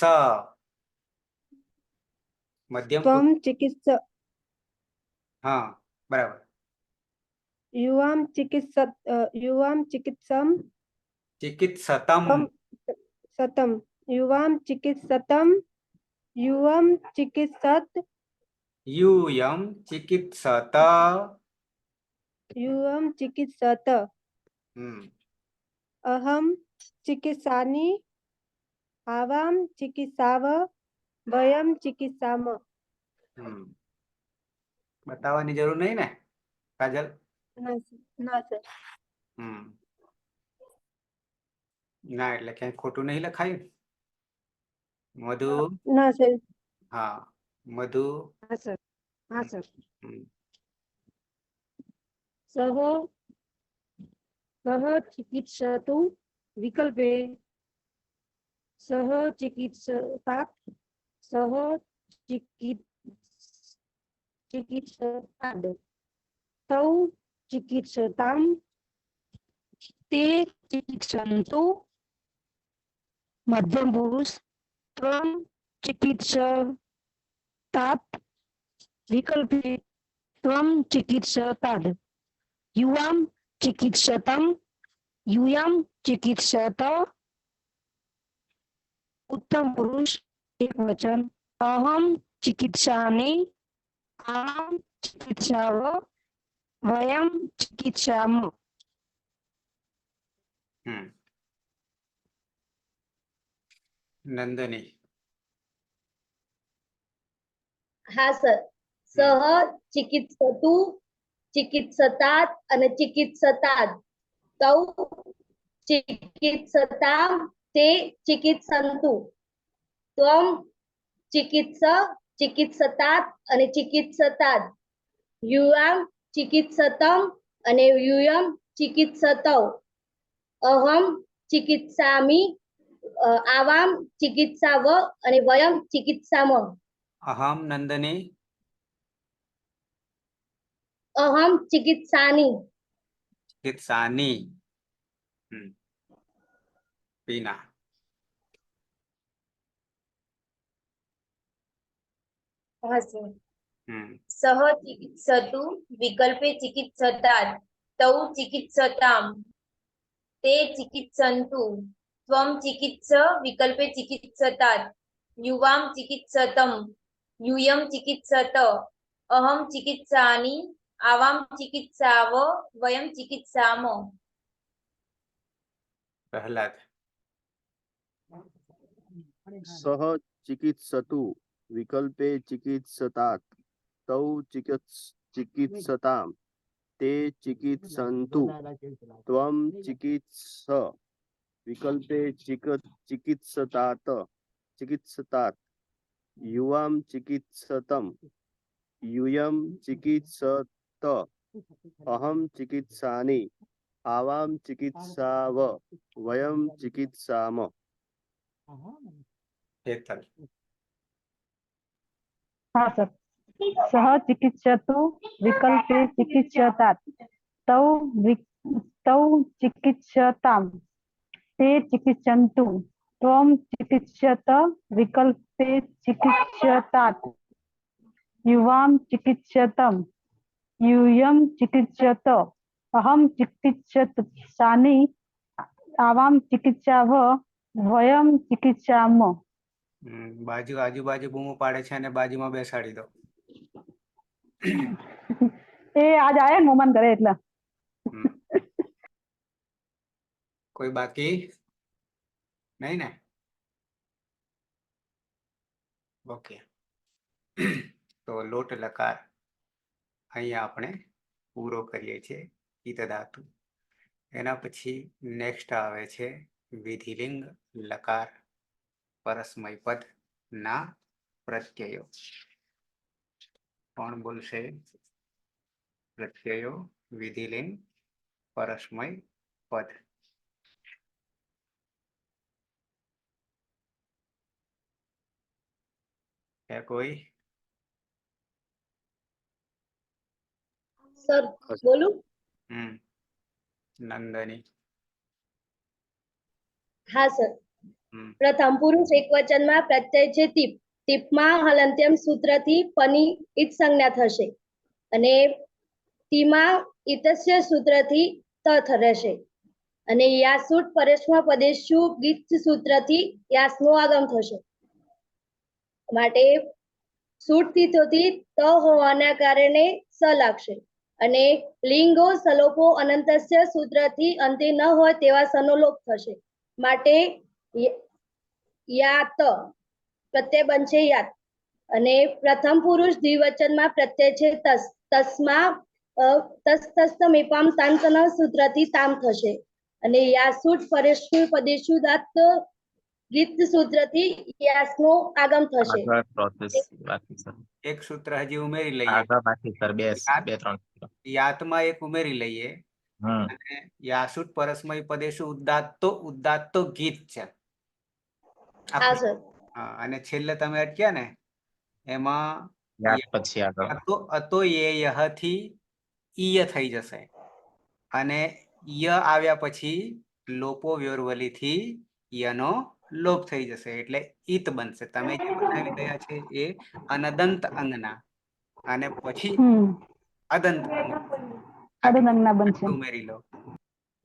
મધ્યમ त्वं चिकित्स હા બરાબર युवां चिकित्सं ચિકિત્સતમ त्वं सतं युवां चिकित्सतं युवं चिकित्सत यूयं चिकित्सत युवं चिकित्सत अहं चिकित्सामि आवां चिकित्साव वयं चिकित्साम બતાવવાની જરૂર નહીં ને કાજલ ना सर ના એટલે ક્યાંય ખોટું નહીં લખાયું મધુ ना सर હા મધુ हाँ सर हाँ सर હમ. सः सः चिकित्सतु विकल्पे सः चिकित्सतात् सः चिकित्सताद् तौ चिकित्सतां ते चिकित्सन्तु मध्यम पुरुष त्वं चिकित्सतात् विकल्पे त्वं चिकित्सताद् युवां चिकित्सतं यूयं चिकित्सत उत्तम पुरुष एक वचन अहम चिकित्सामि आवां चिकित्साव वयं चिकित्साम નંદની હા સર સહ ચિકિત્સતુ ચિકિત્સતાत् અને ચિકિત્સતાદ્ તૌ ચિકિત્સતાં તે ચિકિત્સन्तु ત્વં ચિકિત્સતાत् અને ચિકિત્સતાદ્ યુવાં ચિકિત્સतं અને यूयं चिकित्सतौ अहं चिकित्सामि आवां चिकित्साव અને વયમ ચિકિત્સામ અહમ નંદની અહમ ચિકિત્સાની ચિકિત્સાની પીના હા સર હમ સહ ચિકિત્સતુ વિકલ્પે ચિકિત્સતાत् તૌ ચિકિત્સતામ તે ચિકિત્સन्तु ત્વં ચિકિત્સ વિકલ્પે ચિકિત્સતાत् યુવાં ચિકિત્સतं यूयं चिकित्सत अहं चिकित्सामि आवां चिकित्साव वयं चिकित्साम પ્રહલાદ सः चिकित्सतु विकल्पे चिकित्सतात् तौ चिकित्सतां ते चिकित्सन्तु त्वं चिकित्स विकल्पे चिकित्सतात् युवां चिकित्सतं यूयं चिकित्सत अहं चिकित्सामि आवां चिकित्साव वयं चिकित्साम હેતલ हाँ सर सः चिकित्सतु विकल्पे चिकित्सतात् तौ चिकित्सतां ते चिकित्सन्तु त्वं चिकित्सत विकल्पे चिकित्सतात् युवां चिकित्सतं यूयं चिकित्सत अहं चिकित्सामि आवां चिकित्साव वयं चिकित्साम બાજુ આજુબાજુ બૂમો પાડે છે અને બાજુમાં બેસાડી દો એ આજ આયા ને મોમાન ઘરે એટલે કોઈ બાકી નહીં ને ઓકે તો લોટ લકાર અહીંયા આપણે પૂરો કરીએ છીએ ઈત ધાતુ એના પછી નેક્સ્ટ આવે છે વિધિલિંગ લકાર પરસ્મય પદ ના પ્રત્યયો કોણ બોલશે પ્રત્યયો વિધિલિંગ પરસ્મય પદ है कोई સર બોલું नंदनी હા સર હમ. પ્રથમ પુરુષ એકવચનમાં પ્રત્યય છે તીપ. તીપમાં હલંત્યમ સૂત્રથી પની ઈત સંજ્ઞા થશે અને તીમાં ઈતસ્ય સૂત્રથી ત રહેશે અને યાસુટ પરેશમાં પદેશુ ગીત સૂત્રથી યાસનો આગમ થશે માટે સૂટ તીથોથી ત હોવાના કારણે સ લાગશે અને લિંગો સલોપો અનંતસ્ય સૂત્રથી અંતે ન હોય તેવા સનો લોપ થશે માટે યાત પ્રત્યય બનશે યાત અને પ્રથમ પુરુષ દ્વિવચનમાં પ્રત્યય છે તસ. તસમાં તસ્તસ્ત મેપામ તાંતન સૂત્રથી તામ થશે અને યાસુટ પરેશુ પદેશુ દાત ગીત સૂત્રથી યાસનો આગમ થશે. આગળ પ્રોસેસ બાકી સર. એક સૂત્ર હજી ઉમેરી લઈએ. આગળ બાકી સર બે યાત- બે ત્રણ સૂત્ર. યાતમાં એક ઉમેરી લઈએ હમ અને યાસુટ પરસ્મય પદેશુ ઉદાત્તો ગીત છે. હા આખું. સર. હા, અને છેલ્લે તમે અટક્યા ને એમાં યાદ પછી આગળ અતો યહ થી ઈય થઈ જશે અને ય આવ્યા પછી લોપો વ્યોરવલી થી યનો લોપ થઈ જશે એટલે ઈત બનશે. તમે જે બનાવી રહ્યા છે એ અનદંત અંગના અને પછી અદંત અંગ અદંતના બનશે. ઉમેરી લો.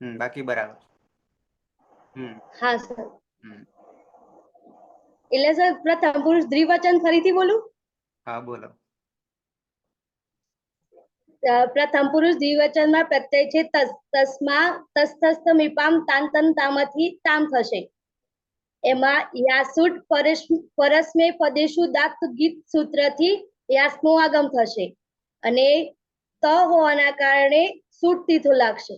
બાકી બરાબર. હા સર. હમ. એટલે સર પ્રથમ પુરુષ દ્વિવચન ફરીથી બોલું. હા બોલો. પ્રથમ પુરુષ દ્વિવચનમાં પ્રત્યય છે તસ. તસમાં તસ્તસ્ત મીપામ તાંતન તામથી તામ થશે એમાં યાસુટ પરસ્મે પદેશુ દાત ગીત સૂત્રથી યાસનો આગમ થશે અને ત હોવાના કારણે સૂટ તીથો લાગશે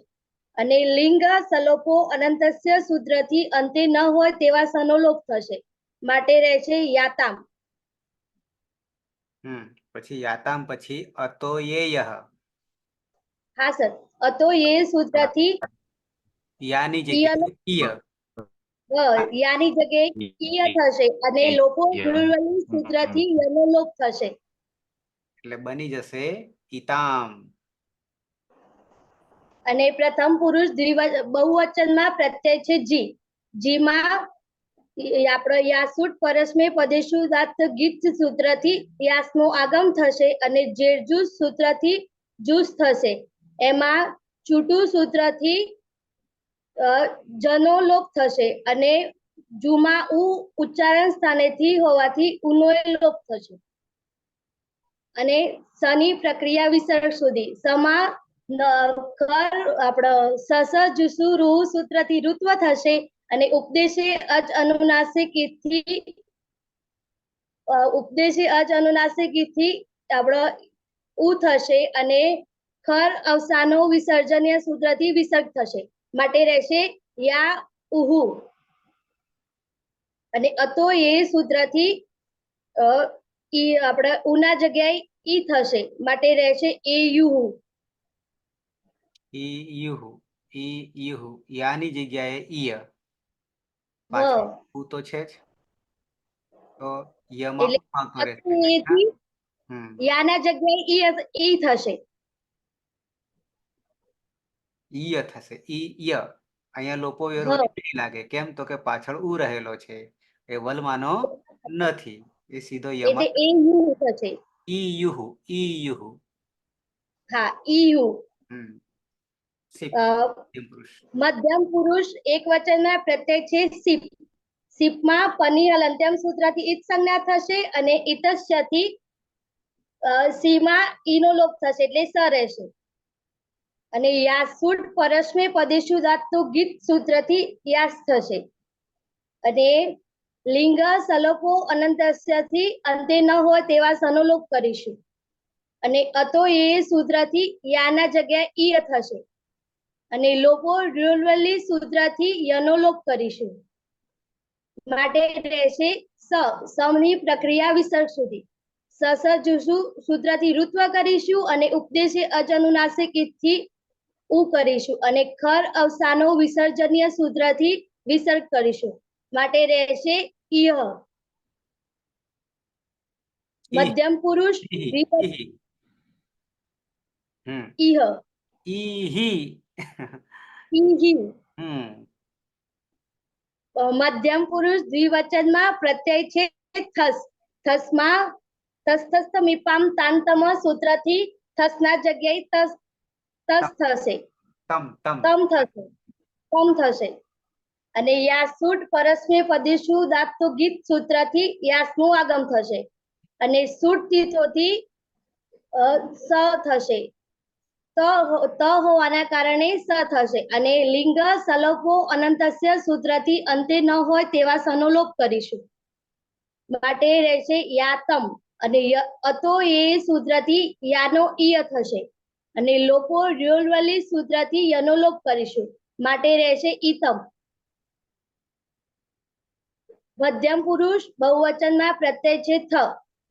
અને લિંગ સલોપો અનંતસ્ય સૂત્રથી અંતે ન હોય તેવા સનો લોપ થશે માટે રહેશે યાતામ. પછી યાતામ પછી અતો યેયહ. હા સર. અતો એ સૂત્રથી યાની જગ્યાએ ઈય. યાની જગ્યાએ ઈય થશે અને લોપો સૂત્રથી યનો લોપ થશે એટલે બની જશે ઈતામ. અને પ્રથમ પુરુષ બહુવચનમાં પ્રત્યય છે જી. જીમાં આપણો યાસુટ પરસ્મે પદેશુ દાત ગીત સૂત્રથી યાસનો આગમ થશે અને જેરજુસ સૂત્રથી જુસ થશે એમાં છૂટું સૂત્રથી જનો લોપ થશે અને જુમાં ઉ ઉચ્ચારણ સ્થાનેથી હોવાથી ઉનો લોપ થશે અને સની પ્રક્રિયા વિસર્ગ સુધી સમા આપડે સસ જુસુ રૂ સૂત્રથી ઋત્વ થશે અને ઉપદેશે અજ અનુનાસિકથી આપડે ઉ થશે અને ખર અવસાનો વિસર્જનીય સૂત્રથી વિસર્ગ થશે માટે રહેશે યા ઉહુ અને અતો એ સૂત્રથી આપણે ઉના જગ્યાએ ઈ થશે માટે રહેશે એ યુહુ. ઈયુહુ યાની જગ્યાએ ઈય. પાછળ ઉ તો છે જ તો યમાં એટલે આવતો રહેશે. એથી યાના જગ્યાએ ઈ થશે. ઈય થશે. ઈય અહીંયા લોપો વેરવલી નહીં લાગે. કેમ તો કે પાછળ ઉ રહેલો છે એ વલમાનો નથી એ સીધો યમાં. એટલે એ યુહુ થશે. ઈયુહુ. હા ઈયુ. મધ્યમ પુરુષ એક વચનના પ્રત્યય છે સિપ. સિપમાં પની હલંત્યમ સૂત્રથી ઈત સંજ્ઞા થશે અને ઈતસ્યથી સીમાં ઈનો લોપ થશે એટલે સ રહેશે અને યાસુટ પરસ્મે પદેશુ દાતુ ગીત સૂત્રથી યાસ થશે અને લિંગ સલોપો અનંતસ્યથી અંતે ન હોય તેવા સનો લોપ કરીશું અને અતો એ સૂત્રથી યાના જગ્યાએ ઈય થશે અને લોપો ડ્યુઅલી સૂત્રથી યનો લોપ કરીશું માટે રહેશે સમની પ્રક્રિયા વિસર્ગ સુધી સસ જુસુ સૂત્રથી ઋત્વ કરીશું અને ઉપદેશે અજ અનુનાસિકથી ઉ કરીશું અને ખર અવસાનો વિસર્જનીય સૂત્રથી વિસર્ગ કરીશું માટે રહેશે ઈહ. મધ્યમ પુરુષ મધ્યમ પુરુષ દ્વિવચનમાં પ્રત્યય છે થસ. થસમાં તસ્તસ્ત મીપામ તાંતમ સૂત્રથી થસના જગ્યાએ તસ તસ થશે, તમ તમ તમ થશે, તમ થશે. અને યાસુટ પરસ્મે પદેશુ દાંતો ગીત સૂત્રથી યાસનું આગમ થશે અને સુટ તીથોથી સ થશે. ત હોવાના કારણે સ થશે અને લિંગ સલોપો અનંતસ્ય સૂત્રથી અંતે ન હોય તેવા સનોલોપ કરીશું. માટે રહેશે યાતમ અને અતો એ સૂત્રથી યાનો ઈય થશે અને લોપો ર્યોલવલી સૂત્રથી યનો લોપ કરીશું. માટે રહેશે ઈતમ. મધ્યમ પુરુષ બહુવચનમાં પ્રત્યય છે થ.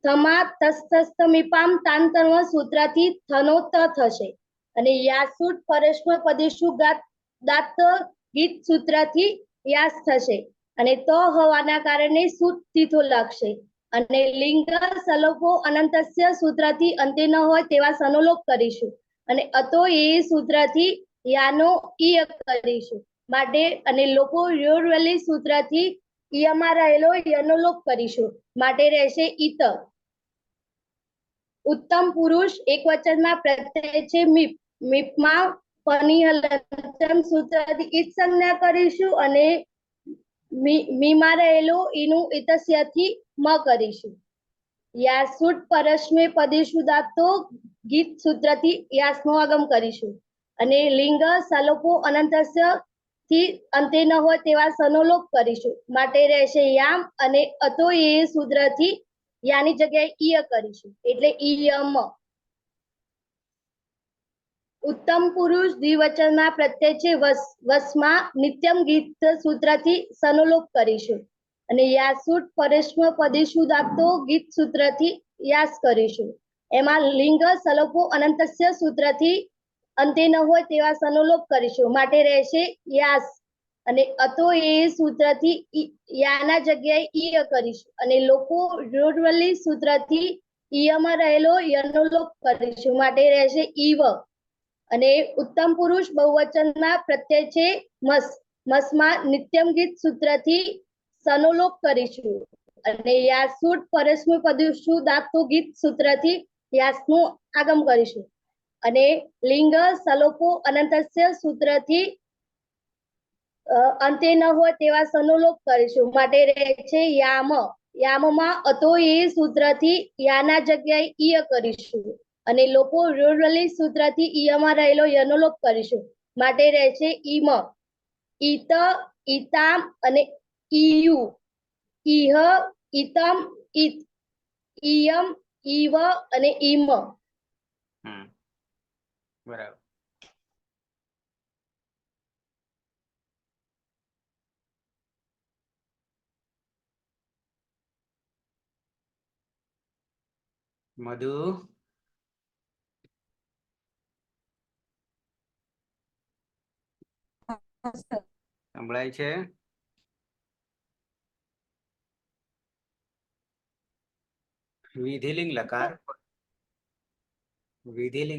થમાં તસ્તસ્તમીપામ તાંતર્વ સૂત્રથી થનો ત થશે અને યાસુટ પરસ્મ પદેશુ દાત ગીત સૂત્રથી યાસ થશે અને તો હોવાના કારણે સુત તીથો લાગશે અને લિંગ સલોપો અનંતસ્ય સૂત્રથી અંતે ન હોય તેવા સનોલોપ કરીશું અને અતો એ સૂત્રથી યાનો ઈય કરીશું. માટે અને લોકો ર્યોરવલી સૂત્રથી ઈયમાં રહેલો યનો લોપ કરીશું. માટે રહેશે ઈત. ઉત્તમ પુરુષ એક વચનમાં પ્રત્યય છે મીપ. મીપમાં પની હલંતમ સૂત્રથી ઈત સંજ્ઞા કરીશું અને મીમાં રહેલો ઈનું ઇતસ્યથી મ કરીશું. યાસુટ પરસ્મે પદેશુ દાતો ગીત સૂત્રથી યાસનો આગમ કરીશું અને લિંગ સલોપો અનંતસ્ય થી અંતે ન હોય તેવા સનોલોપ કરીશું. માટે રહેશે યામ અને અતો એ સૂત્રથી યાની જગ્યાએ ઈય કરીશું એટલે ઈયમ. ઉત્તમ પુરુષ દ્વિવચનમાં પ્રત્યય છે વસ. વસમાં નિત્યમ ગીત સૂત્રથી સનોલોપ કરીશું અને યાસુટ પરસ્મ પદેશુ દાતો ગીત સૂત્રથી યાસ કરીશું. એમાં લિંગ સલોપો અનંતસ્ય સૂત્રથી અંતે ન હોય તેવા સનોલોપ કરીશું. માટે રહેશે યાસ અને અતો એ સૂત્રથી યાના જગ્યાએ ઈય કરીશું અને લોકો ર્યોરવલી સૂત્રથી ઈયમાં રહેલો યનો લોપ કરીશું. માટે રહેશે ઈવ. અને ઉત્તમ પુરુષ બહુવચનમાં પ્રત્યય છે મસ. મસમાં નિત્યમ ગીત સૂત્રથી સનોલોપ કરીશું અને યાસુટ પરસ્મ પદેશુ દાતો ગીત સૂત્રથી યાસનું આગમ કરીશું અને લિંગ સલોપો અનંતસ્ય સૂત્રથી અંતે ન હોય તેવા સનોલોપ કરીશું. માટે રહે છે યામ. યામમાં અતો એ સૂત્રથી યાના જગ્યાએ ઈય કરીશું અને લોકો ર્યોરવલી સૂત્રથી ઈયમાં રહેલો યનો લોપ કરીશું. માટે રહેશે ઈમ. ઈત, ઈતામ અને ઈયુ. ઈહ, ઈતમ, ઈત, ઈયમ, ઈવ અને ઈમ. બરાબર. મધુ સંભળાય છે? વિધિલિંગ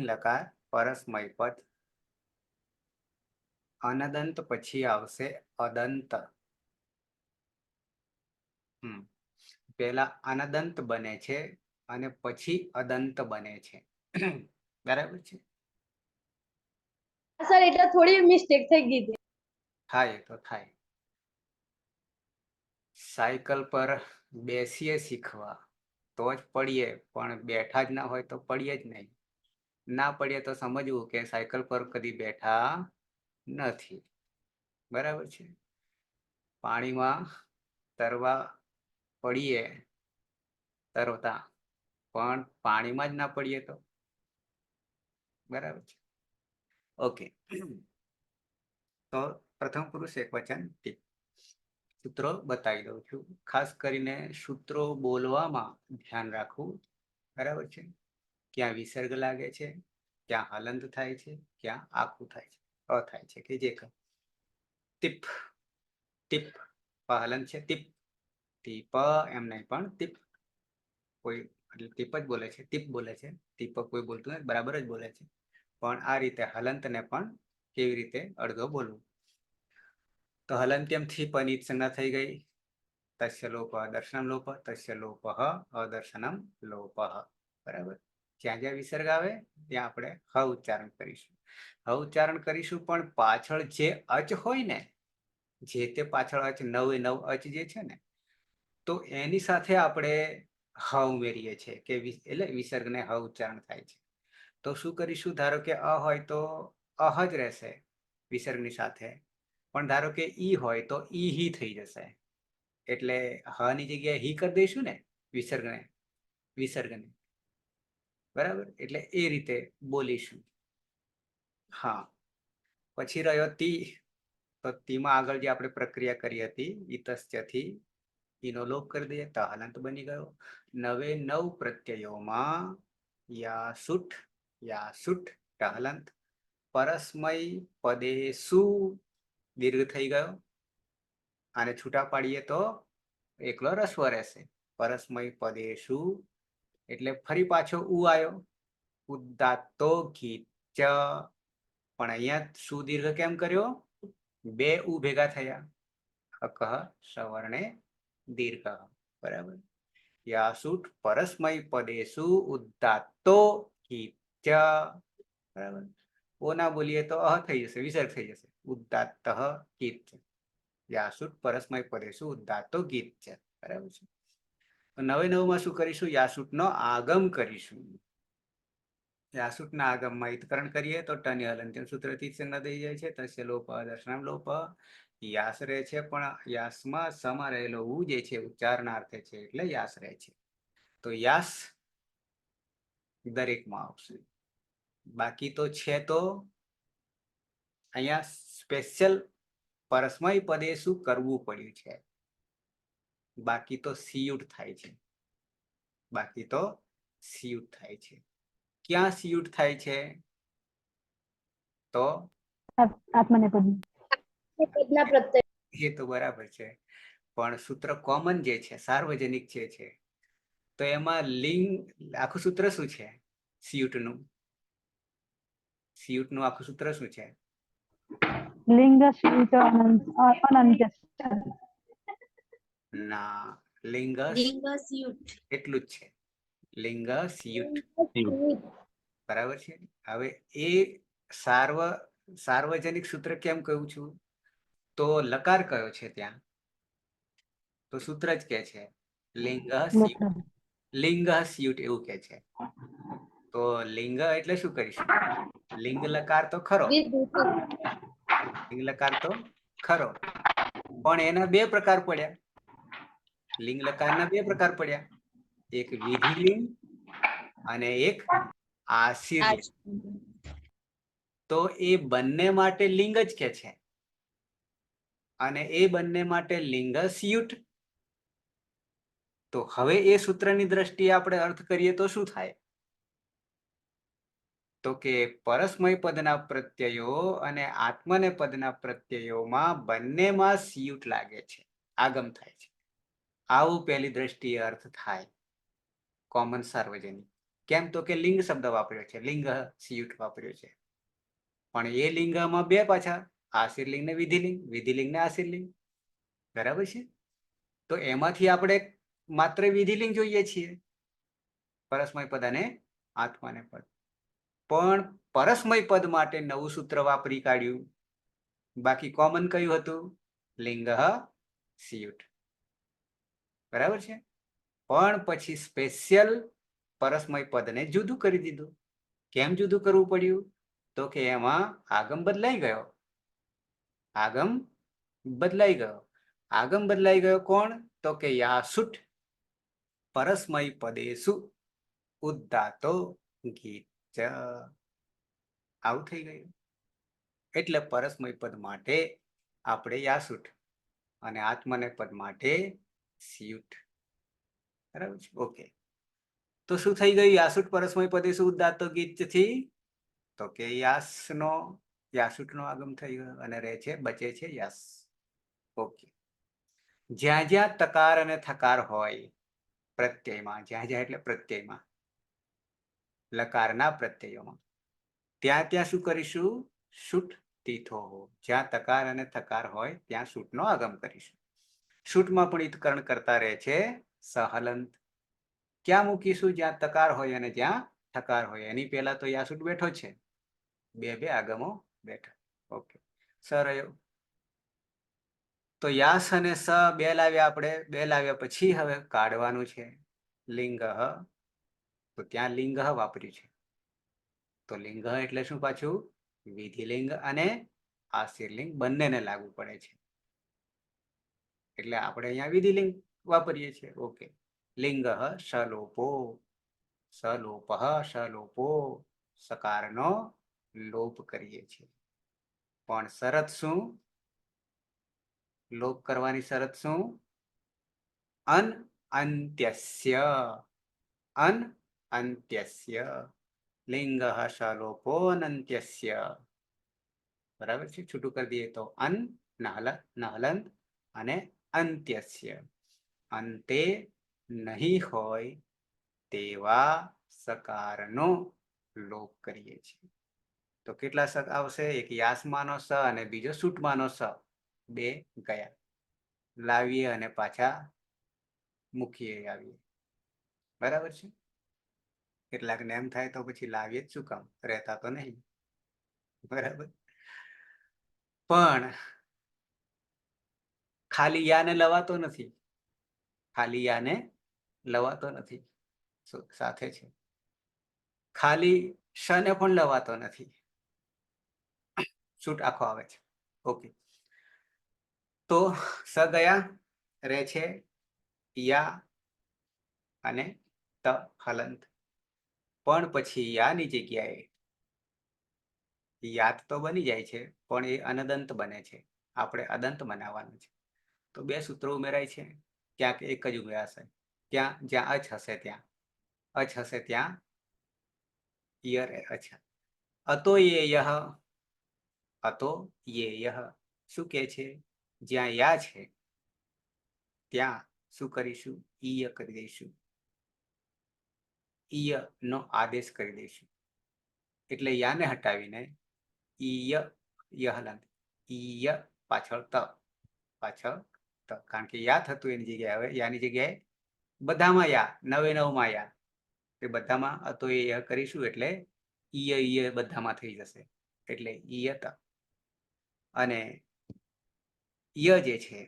લકાર પરસ્મય પદ અનદંત પછી આવશે અદંત. પેલા અનદંત બને છે અને પછી અદંત બને છે. બરાબર છે? સર એટલે થોડી મિસ્ટેક થઈ ગઈ હતી. થાય તો થાય. સાયકલ પર બેસીએ શીખવા તો જ પડીએ, પણ બેઠા જ ના હોય તો પડીએ જ નહીં. ના પડીએ તો સમજવું કે સાયકલ પર કદી બેઠા નથી. બરાબર છે? પાણીમાં તરવા પડીએ તરતા, પણ પાણીમાં જ ના પડીએ તો. બરાબર છે? ઓકે. તો પ્રથમ પુરુષ એક વચન ટીપ. સૂત્રો બતાવી દઉં છું. ખાસ કરીને સૂત્રો બોલવામાં ધ્યાન રાખવું. બરાબર છે? ક્યાં વિસર્ગ લાગે છે, ક્યાં હલંત થાય છે, ક્યાં આખું થાય છે, અ થાય છે કે જે ટીપ. ટીપ હલંત છે ટીપ. ટીપ એમ નહીં પણ ટીપ. કોઈ ટીપ જ બોલે છે, ટીપ બોલે છે. ટીપ કોઈ બોલતું નથી, બરાબર જ બોલે છે. પણ આ રીતે હલંતને પણ કેવી રીતે અડધો બોલવું. તો હલંત્યમથી પની સંજ્ઞા થઈ ગઈ. તસ્ય લોપ દર્શનમ લોપ, તસ્ય લોપ અદર્શનમ લોપ. બરાબર. જ્યાં જ્યાં વિસર્ગ આવે ત્યાં આપણે હ ઉચ્ચારણ કરીશું. હ ઉચ્ચારણ કરીશું, પણ પાછળ જે અચ હોય ને, જે તે પાછળ અચ નવે નવ અચ જે છે ને, તો એની સાથે આપણે હ ઉમેરીએ છીએ કે એટલે વિસર્ગને હ ઉચ્ચારણ થાય છે. તો શું કરીશું? ધારો કે અ હોય તો અહ જ રહેશે વિસર્ગની સાથે, પણ ધારો કે ઈ હોય તો ઈ હી થઈ જશે. એટલે હ ની જગ્યાએ હી કરી દઈશું ને વિસર્ગને. બરાબર. એટલે એ રીતે બોલીશું. હા. પછી રહ્યો તી. તો તીમાં આગળ જે આપણે પ્રક્રિયા કરી હતી ઈતસ્યથી, ઈનો લોપ કરી દઈએ તો હલંત બની ગયો. નવે નવ પ્રત્યયોમાં યાસુટ હલંત. પરસ્મય પદે સુ દીર્ઘ થઈ ગયો, અને છૂટા પાડીએ તો એકલો રસ્વ રહેશે. પરસ્મય પદેશુ એટલે ફરી પાછો ઉ આવ્યો. ઉદાત્તો ગીચ. પણ અહીંયા સુદીર્ઘ કેમ કર્યો? બે ઉ ભેગા થયા. અકહ સવર્ણે દીર્ઘ. બરાબર. યાસુટ પરસ્મય પદેશુ ઉદાત્તો ગીચ. બરાબર. ઓ ના બોલીએ તો અહ થઈ જશે, વિસર્ગ થઈ જશે. ઉદાત્ત ગીચ. યાસુટ પરસ્મય પદેશુ ઉદાત્તો ગીચ. બરાબર છે. તો નવે નવમાં શું કરીશું? યાસુટનો આગમ કરીશું. યાસુટના આગમમાં ઈતકરણ કરીએ તો ટની હલંત્યમ સૂત્રથી સંજ્ઞા થઈ જાય છે. તસ્ય લોપ દર્શનમ લોપ. યાસ રહે છે, પણ યાસમાં સમા રહેલો ઉ જે છે ઉચ્ચારણાર્થે છે, એટલે યાસ રહે છે. તો યાસ દરેકમાં આવશે. બાકી તો છે તો અહીંયા સ્પેશિયલ પરસ્મય પદે શું કરવું પડ્યું છે. બાકી તો સિયુટ થાય છે. બાકી તો સિયુટ થાય છે. ક્યાં સિયુટ થાય છે? તો આત્મનેપદ. પદના પ્રત્યય. એ તો બરાબર છે, પણ સૂત્ર કોમન જે છે, સાર્વજનિક જે છે, તો એમાં લિંગ આખું સૂત્ર શું છે? સિયુટનું આખું સૂત્ર શું છે? લિંગ સ્યુત અનંત્ય. ના, લિંગ લિંગસ્યુટ. એટલું જ છે. લિંગ સિયુટ. બરાબર છે. હવે એ સાર્વજનિક સૂત્ર કેમ કહું છું? તો લકાર કયો છે ત્યાં? તો સૂત્ર જ કે છે લિંગ સ્યુટ એવું કે છે. તો લિંગ એટલે શું કરીશું? લિંગ લકાર તો ખરો, લિંગ લકાર તો ખરો, પણ એના બે પ્રકાર પડ્યા. લિંગ લકારના બે પ્રકાર પડ્યા, એક વિધિલિંગ અને એક આશીર્લિંગ. તો એ બંને માટે લિંગ જ કે છે, અને એ બંને માટે લિંગ સિયુટ. તો હવે એ સૂત્રની દ્રષ્ટિએ આપણે અર્થ કરીએ તો શું થાય? તો કે પરસ્મય પદના પ્રત્યયો અને આત્મને પદના પ્રત્યયોમાં બંનેમાં સિયુટ લાગે છે, આગમ થાય છે. આવું પહેલી દ્રષ્ટિએ અર્થ થાય કોમન સાર્વજનિક. કેમ? તો કે લિંગ શબ્દ વાપર્યો છે, લિંગ સિયુટ વાપર્યો છે, પણ એ લિંગમાં બે પાછા, આશીર્લિંગ ને વિધિલિંગ, વિધિલિંગ ને આશીર્લિંગ. બરાબર છે. તો એમાંથી આપણે માત્ર વિધિલિંગ જોઈએ છીએ, પરસ્મય પદ અને આત્માને પદ. પણ પરસ્મય પદ માટે નવું સૂત્ર વાપરી કાઢ્યું. બાકી કોમન કયું હતું? લિંગ સિયુટ. બરાબર છે. પણ પછી સ્પેશિયલ પરસ્મય પદને જુદું કરી દીધું. કેમ જુદું કરવું પડ્યું? તો કે એમાં આગમ બદલાઈ ગયો. આગમ બદલાઈ ગયો. આગમ બદલાઈ ગયો કોણ? તો કે યાસુટ પરસ્મય પદેસુ ઉદાત્તો ગીચ. આવું થઈ ગયું. એટલે પરસ્મય પદ માટે આપણે યાસુટ અને આત્મને પદ માટે સિયુટ. બરાબર છે. ઓકે. તો શું થઈ ગયું? યાસુટ પરસ્મય પદેસુ ઉદાત્તો ગીચ થી તો કે યાસુટનો આગમ થઈ ગયો અને રહે છે, બચે છે યસ. ઓકે. જ્યાં જ્યાં તકાર અને થકાર હોય પ્રત્યયમાં, જ્યાં જ્યાં એટલે પ્રત્યયમાં, લકારના પ્રત્યયોમાં, ત્યાં ત્યાં શું કરીશું? શુટ તીથો હો. જ્યાં તકાર અને થકાર હોય ત્યાં સૂટનો આગમ કરીશું. સૂટમાં પણ ઈતકરણ કરતા રહે છે સહલંત. ક્યાં મૂકીશું? જ્યાં તકાર હોય અને જ્યાં થકાર હોય. એની પહેલા તો યાસૂટ બેઠો છે, બે આગમો બેઠા. ઓકે, સ રહ્યો. તો યાસ અને સ બે લાવ્યા આપણે. બે લાવ્યા પછી હવે કાઢવાનું છે લિંગ. તો ત્યાં લિંગ વાપર્યું છે. તો લિંગ એટલે શું? પાછું વિધિલિંગ અને આશીર્લિંગ બંનેને લાગુ પડે છે. એટલે આપણે અહીંયા વિધિલિંગ વાપરીએ છીએ. ઓકે, લિંગ સલોપો. સલોપ સલોપો. સકારનો લોપ કરીએ છીએ. પણ શરત શું? લોપ કરવાની શરત શું? અન અંત્યસ્ય. અન અંત્યસ્ય. લિંગ સલોપો અનંત્યસ્ય. બરાબર છે? છૂટું કરી દઈએ તો અન નહલંત અને અંત્યસ્ય. અંતે નહીં હોય તેવા સકારનો લોપ કરીએ છીએ. તો કેટલા સ આવશે? એક યાસમાનો સ અને બીજો સૂટમાનો સ. બે ગયા. લાવીએ અને પાછા મૂકીએ આવીએ. બરાબર છે? કેટલાકને એમ થાય તો પછી લાવીએ જ શું કામ, રહેતા તો નહીં. બરાબર. પણ ખાલી યાને લવાતો નથી. ખાલી યાને લવાતો નથી, સાથે છે. ખાલી શને પણ લવાતો નથી. છૂટ આખો આવે છે. ઓકે, તો સ ગયા. રહે છે યા અને ત હલંત. પણ પછી યાની જગ્યાએ યાત તો બની જાય છે, પણ એ અનદંત બને છે. આપણે અદંત બનાવવાનું છે. તો બે સૂત્રો ઉમેરાય છે. ક્યાંક એક જ ઉમેરાશે. ત્યાં જ્યાં અચ હશે ત્યાં. અચ હશે ત્યાં ય રહે. અચ્છા, અતો યે યહ. અતો યે યહ શું કે છે? જ્યાં યા છે ત્યાં શું કરીશું? ઈય કરી દઈશું. ઈય નો આદેશ કરી દઈશું. એટલે યાને હટાવીને ઈય યહલંત. ઈય પાછળ ત. પાછળ ત. કારણ કે યા થતું એની જગ્યાએ હવે યાની જગ્યાએ બધામાં યા, 99માં યા. એ બધામાં અતો એ ય કરીશું એટલે ઈય ઈય બધામાં થઈ જશે. એટલે ઈયત. અને ય જે છે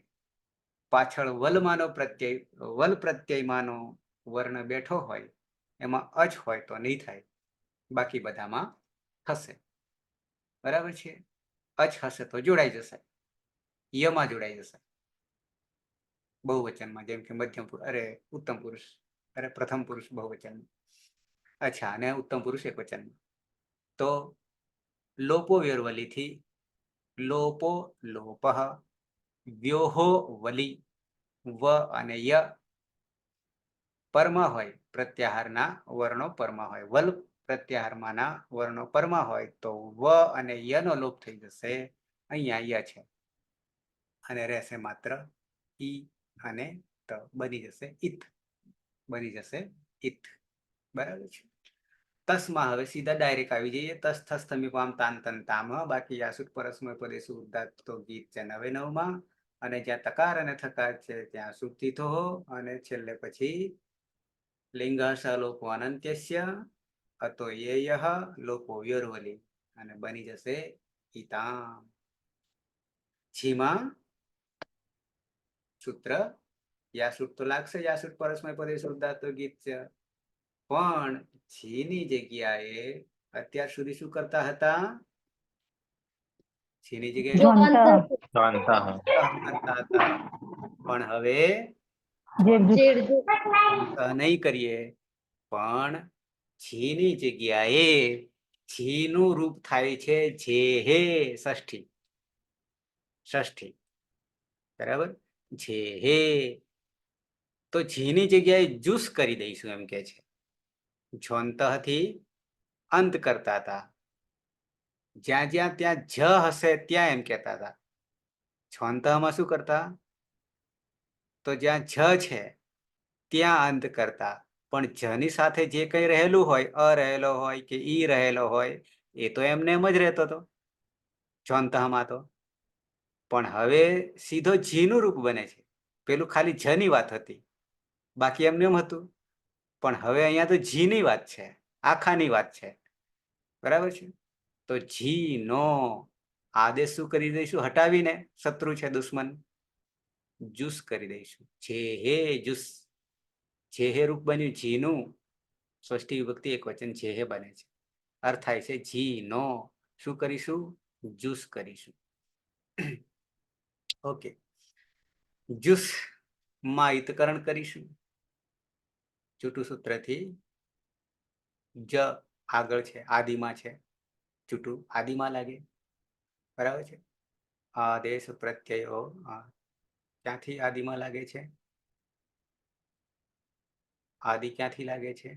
પાછળ વલમાનો પ્રત્યય, વલ પ્રત્યયમાનો વર્ણ બેઠો હોય એમાં અચ હોય તો નહીં થાય, બાકી બધામાં થશે. બરાબર છે? અચ હશે તો જોડાઈ જશે. યમાં જોડાઈ જશે. બહુવચનમાં, જેમ કે મધ્યમ પુરુષ, ઉત્તમ પુરુષ, પ્રથમ પુરુષ બહુવચન. અચ્છા, અને ઉત્તમ પુરુષ એકવચનમાં. તો લોપો વ્યોરવલીથી લોપો લોપઃ. વ્યોહો વલી. વ અને ય પરમાં હોય, પ્રત્યાહારના વર્ણો પરમાં હોય. વલ પ્રત્યાહારમાંના વર્ણો પરમાં હોય તો વ અને યનો લોપ થઈ જશે. અહીંયા ય છે અને રહેશે માત્ર ઈ અને ત. બની જશે ઇથ. બની જશે ઇથ. બરાબર છે? તસમાં હવે સીધા ડાયરેક્ટ આવી જઈએ. તસ થસ થમીપામ તાન તન તામ. બાકી યાસુટ પરસ્મય પદેશુ ઉદ્દાત્તો ગીત છે 99માં. અને જ્યાં તકાર અને થકાર છે ત્યાં સુક્તિ થો. અને છેલ્લે પછી લિંગ સલોપો અનંત્યસ્ય. અતો યેયઃ લોપો વ્યોર્વલી. અને બની જશે ઈતામ. છીમાં સૂત્ર યાસુટ તો લાગશે. યાસુટ પરસ્મય પદેશુ ઉદ્દાત્તો ગીત છે. પણ છીની જગ્યાએ અત્યાર સુધી શું કરતા હતા? છીની જગ્યાએ કરતા હતા. પણ હવે નહીં કરીએ. પણ છીની જગ્યાએ છીનું રૂપ થાય છે જે હે. ષષ્ઠી. ષષ્ઠી. બરાબર? જે હે. તો જીની જગ્યાએ જુસ કરી દઈશું એમ કે છે. ઝોંતથી અંત કરતા હતા. જ્યાં જ્યાં ત્યાં જ હશે ત્યાં એમ કહેતા હતા. ઝોંતમાં શું કરતા? તો જ્યાં જ છે ત્યાં અંત કરતા. પણ જની સાથે જે કંઈ રહેલું હોય, અ રહેલો હોય કે ઈ રહેલો હોય, એ તો એમને એમ જ રહેતો હતો. જોનતમાં તો, પણ હવે સીધો જીનું રૂપ બને છે. પેલું ખાલી જની વાત હતી, બાકી એમને એમ હતું, પણ હવે અહીંયા તો જીની વાત છે, આખાની વાત છે. બરાબર છે. તો જી નો આદેશ શું કરી દઈશું? હટાવીને, શત્રુ છે, દુશ્મન, જુસ કરી દઈશું. જે હે જુસ, જે હે રૂપ બન્યું જીનું, ષષ્ઠી વિભક્તિ એક વચન જે હે બને છે. અર્થ થાય છે જી નો શું કરીશું? જુસ કરીશું. ઓકે, જુસ માં હિતકરણ કરીશું. ચૂંટુ સૂત્રથી જ આગળ છે, આદિમાં છે, ચૂંટુ આદિમાં લાગે. બરાબર છે. આદેશ પ્રત્યયો ક્યાંથી આદિમાં લાગે છે? આદિ ક્યાંથી લાગે છે?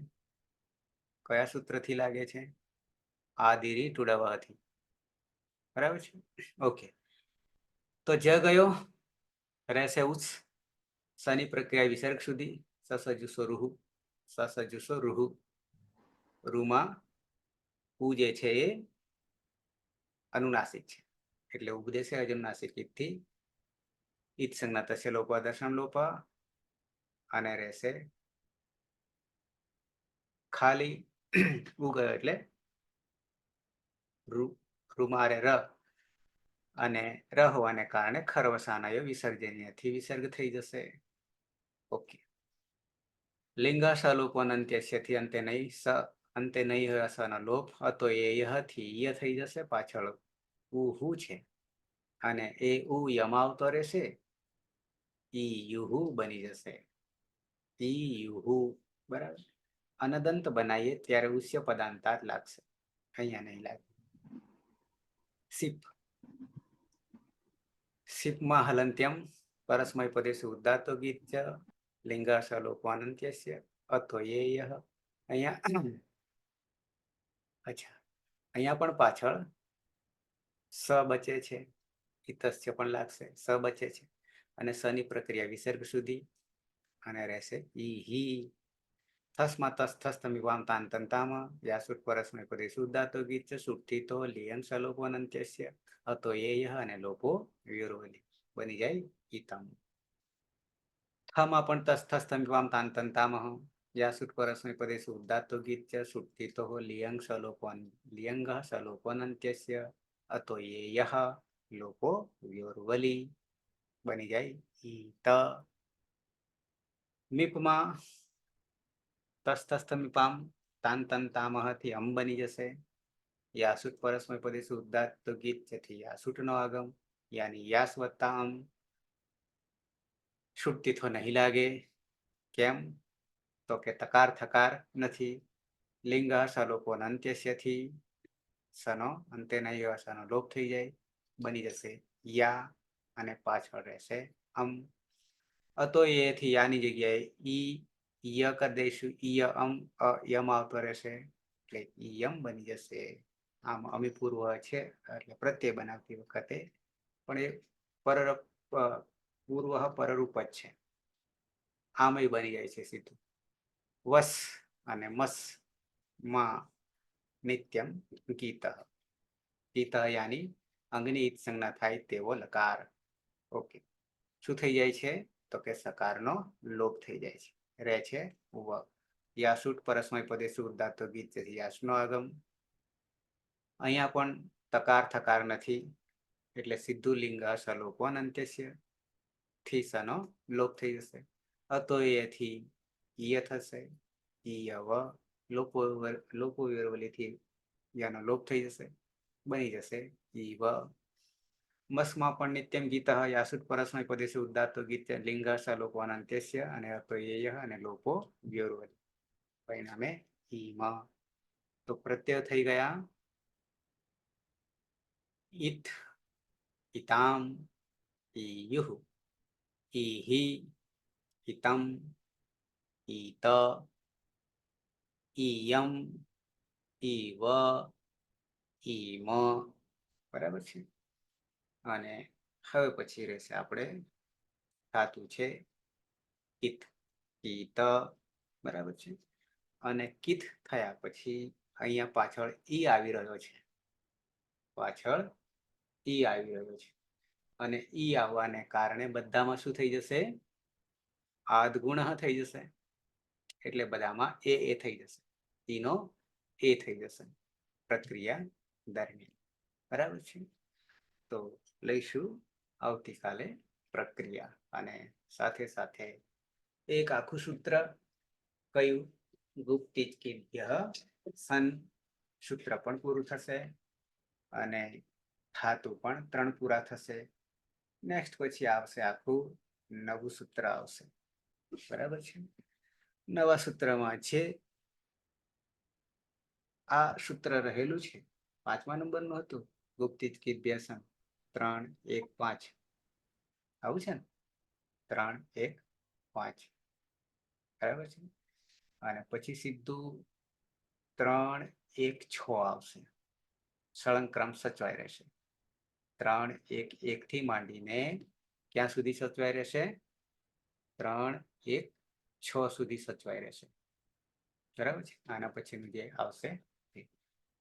કયા સૂત્રથી લાગે છે? આદિરી ટુડાવાથી. બરાબર છે. ઓકે, તો જ ગયો, રહેશે ઉસ, સની પ્રક્રિયા વિસર્ગ સુધી, સસજુસો રૂહુ, સસજુસો રૂહુ. રૂમાં ઉ જે છે એ અનુનાસિક છે, એટલે ઉપદેશે અનુનાસિક ઈથી ઈત સંજ્ઞા તસ્ય લોપ દર્શન લોપ, અને રહેશે ખાલી ઉ ગયો એટલે રૂમારે ર, અને ર હોવાને કારણે ખરવસાનાયો વિસર્જનીયથી વિસર્ગ થઈ જશે. ઓકે, લિંગ સલોપનંત્યસ્યથી અંતે નહીં, સ અંતે નહીં હોય સનો લોપ, તો એ યહથી ય થઈ જશે. પાછળ ઉ હું છે, અને એ ઉ યમાવતો રહેશે, ઈ યુહુ બની જશે. ઈ યુહુ. બરાબર. અનદંત બનાવીએ ત્યારે ઉષ્ય પદાંતાત લાગશે, અહીંયા નહીં લાગે. સિપ, સિપમાં હલંત્યમ પરસ્મય પદેશુ ઉદાત્તો ગીત લિંગાસલોપનંત્યસ્ય અથો એ યહ. અહીંયા અચ્છા, અહીંયા પણ પાછળ સ બચે છે, ઇતસ્ય પણ લાગશે, સ બચે છે, અને સની પ્રક્રિયા વિસર્ગ સુધી, અને રહેશે ઈ હી. થસમાં તસ થસ તમિવામ તાન તંતામાં વ્યાસુટ પરસ્મય પદેશુ ઉદાત્તો ગીત સુઠ્ઠી તો લિયન સલોપનંત્યસ્ય હતો એ યહ, અને લોપો વિરોલી બની જાય ઈતમ. થમાં પણ તસ થસ તમિવામ તાન તંતામહ વ્યાસુટ પરસ્મય પદેશુ ઉદાત્તો ગીત સુઠ્ઠી તો લિયંગ સલોપનંત્યસ્ય હતો એ યહ, લોપો વિરોલી બની જાય ઈત. મીપમાં તસ તસ તમિપામ તાન તંતામહથી અમ બની જશે. યાસુટ પરસ્મય પદેશુ ઉદાત્તો ગીત થી યાસુટ નો આગમ, યાની યાસ વત્તા અમ. શુટ્ટી તો નહીં લાગે. કેમ? તો કે તકાર થકાર નથી. લિંગ સલોપનંત્યસ્યથી સનો અંતે નહીં, સનો લોપ થઈ જાય, બની જશે યા, અને પાછળ રહેશે અમ. અતો એથી યાની જગ્યાએ ઈ ય કરી દઈશું, ઈય અમ, યમ આવતો રહેશે, એટલે યમ બની જશે. આમ અમી પૂર્વ છે, એટલે પ્રત્યય બનાવતી વખતે પણ એ પૂર્વ પરરૂપ જ છે, આમય બની જાય છે સીધું. વસ અને મસ માં નિત્યમ ગીત, ગીત યાની અંગની ઈત સંજ્ઞા થાય તેવો લકાર. ઓકે, શું થઈ જાય છે? તો કે સકારનો લોપ થઈ જાય છે, રહે છે વ. યાસુટ પરસ્મય પદેશુ ઉદાત્તો ગીત યાસનો આગમ. અહીંયા પણ તકાર થકાર નથી, એટલે સીધું લિંગ સલોપનંત્યસ્ય થી સનો લોપ થઈ જશે. અતો એથી ઈય થશે, ઈય વ, લોપો વિરોલીથી યાનો લોપ થઈ જશે, બની જશે ઈ વ. મસમાં પણ નિત્યમ ગીત યાસુટ પરસ્મય પદેશુ ઉદાત્તો ગીત લિંગ સલોપનંત્યસ્ય, અને અતો એય, અને લોપો વિરોલી, પરિણામે ઈમ. તો પ્રત્યય થઈ ગયા ઈત, ઈતામ, ઈયુહ, ઈહી, ઈતમ, ઈત, ઈયમ, ઈવ, ઈમ. બરાબર છે. અને હવે પછી રહેશે આપણે ધાતુ છે કિત, કીત. બરાબર છે. અને કિત થયા પછી અહીંયા પાછળ ઈ આવી રહ્યો છે, પાછળ ઈ આવી રહ્યો છે અને ઈ આવવાને કારણે બધામાં શું થઈ જશે? આદગુણ થઈ જશે, એટલે બધામાં એ થઈ જશે, ઈનો એ થઈ જશે પ્રક્રિયા દરમિયાન. બરાબર છે? તો લઈશું આવતીકાલે પ્રક્રિયા અને સાથે સાથે એક આખું સૂત્ર કયું? ગુપ્તિજ્ઞિભ્ય સન સૂત્ર પણ પૂરું થશે અને ધાતુ પણ 3 પૂરા થશે. નેક્સ્ટ પછી આવશે આખું નવું સૂત્ર આવશે. બરાબર છે? નવા સૂત્રમાં છે આ સૂત્ર રહેલું છે 5મા નંબરનું હતું, ગુપ્તિજ્ઞિભ્ય સન 3 1 5. આવું છે ને? 3 1 5. બરાબર છે? અને પછી સીધું 3 1 6 આવશે. સળંગ ક્રમ સચવાઈ રહેશે. 3 1 1 થી માંડીને ક્યાં સુધી સચવાઈ રહેશે? 3 1 6 સુધી સચવાઈ રહેશે. બરાબર છે? આના પછીનું જે આવશે તે.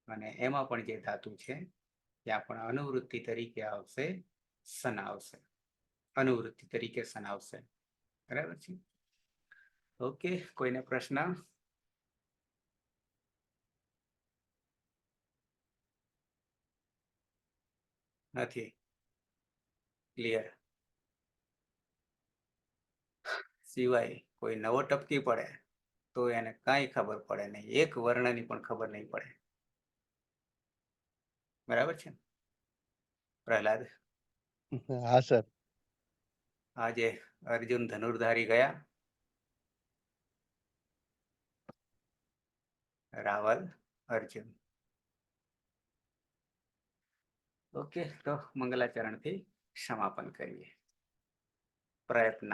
અને એમાં પણ જે ધાતુ છે ત્યાં પણ અનુવૃત્તિ તરીકે આવશે સન આવશે. અનુવૃત્તિ તરીકે સન આવશે. બરાબર છે? ઓકે, કોઈને પ્રશ્ન? નથી? ક્લિયર? સિવાય કોઈ નવો ટપકી પડે તો એને કાંઈ ખબર પડે નહીં, એક વર્ણની પણ ખબર નહીં પડે. બરાબર છે? પ્રહલાદ, હા સર. આજે અર્જુન ધનુર્ધારી ગયા, રાવલ અર્જુન. ઓકે, તો મંગલાચરણથી સમાપન કરીએ. પ્રયત્ન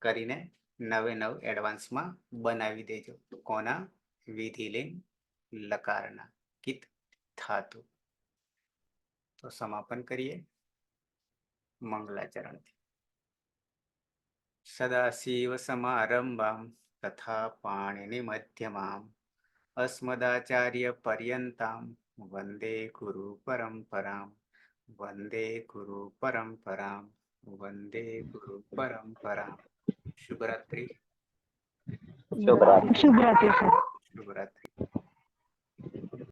કરીને 9 એડવાન્સમાં બનાવી દેજો. કોના? વિધિલિંગ લકારના કિત ધાતુ. તો સમાપન કરીએ મંગલાચરણથી. સદાશિવ સમારંભામ તથા પાણિનિ મધ્યમામ અસ્મદાચાર્ય પર્યંતામ વંદે ગુરુ પરંપરામ. વંદે ગુરુ પરંપરામ. વંદે ગુરુ પરંપરામ. શુભરાત્રિ. શુભરાત્રી. શુભરાત્રી સર. શુભરાત્રિ.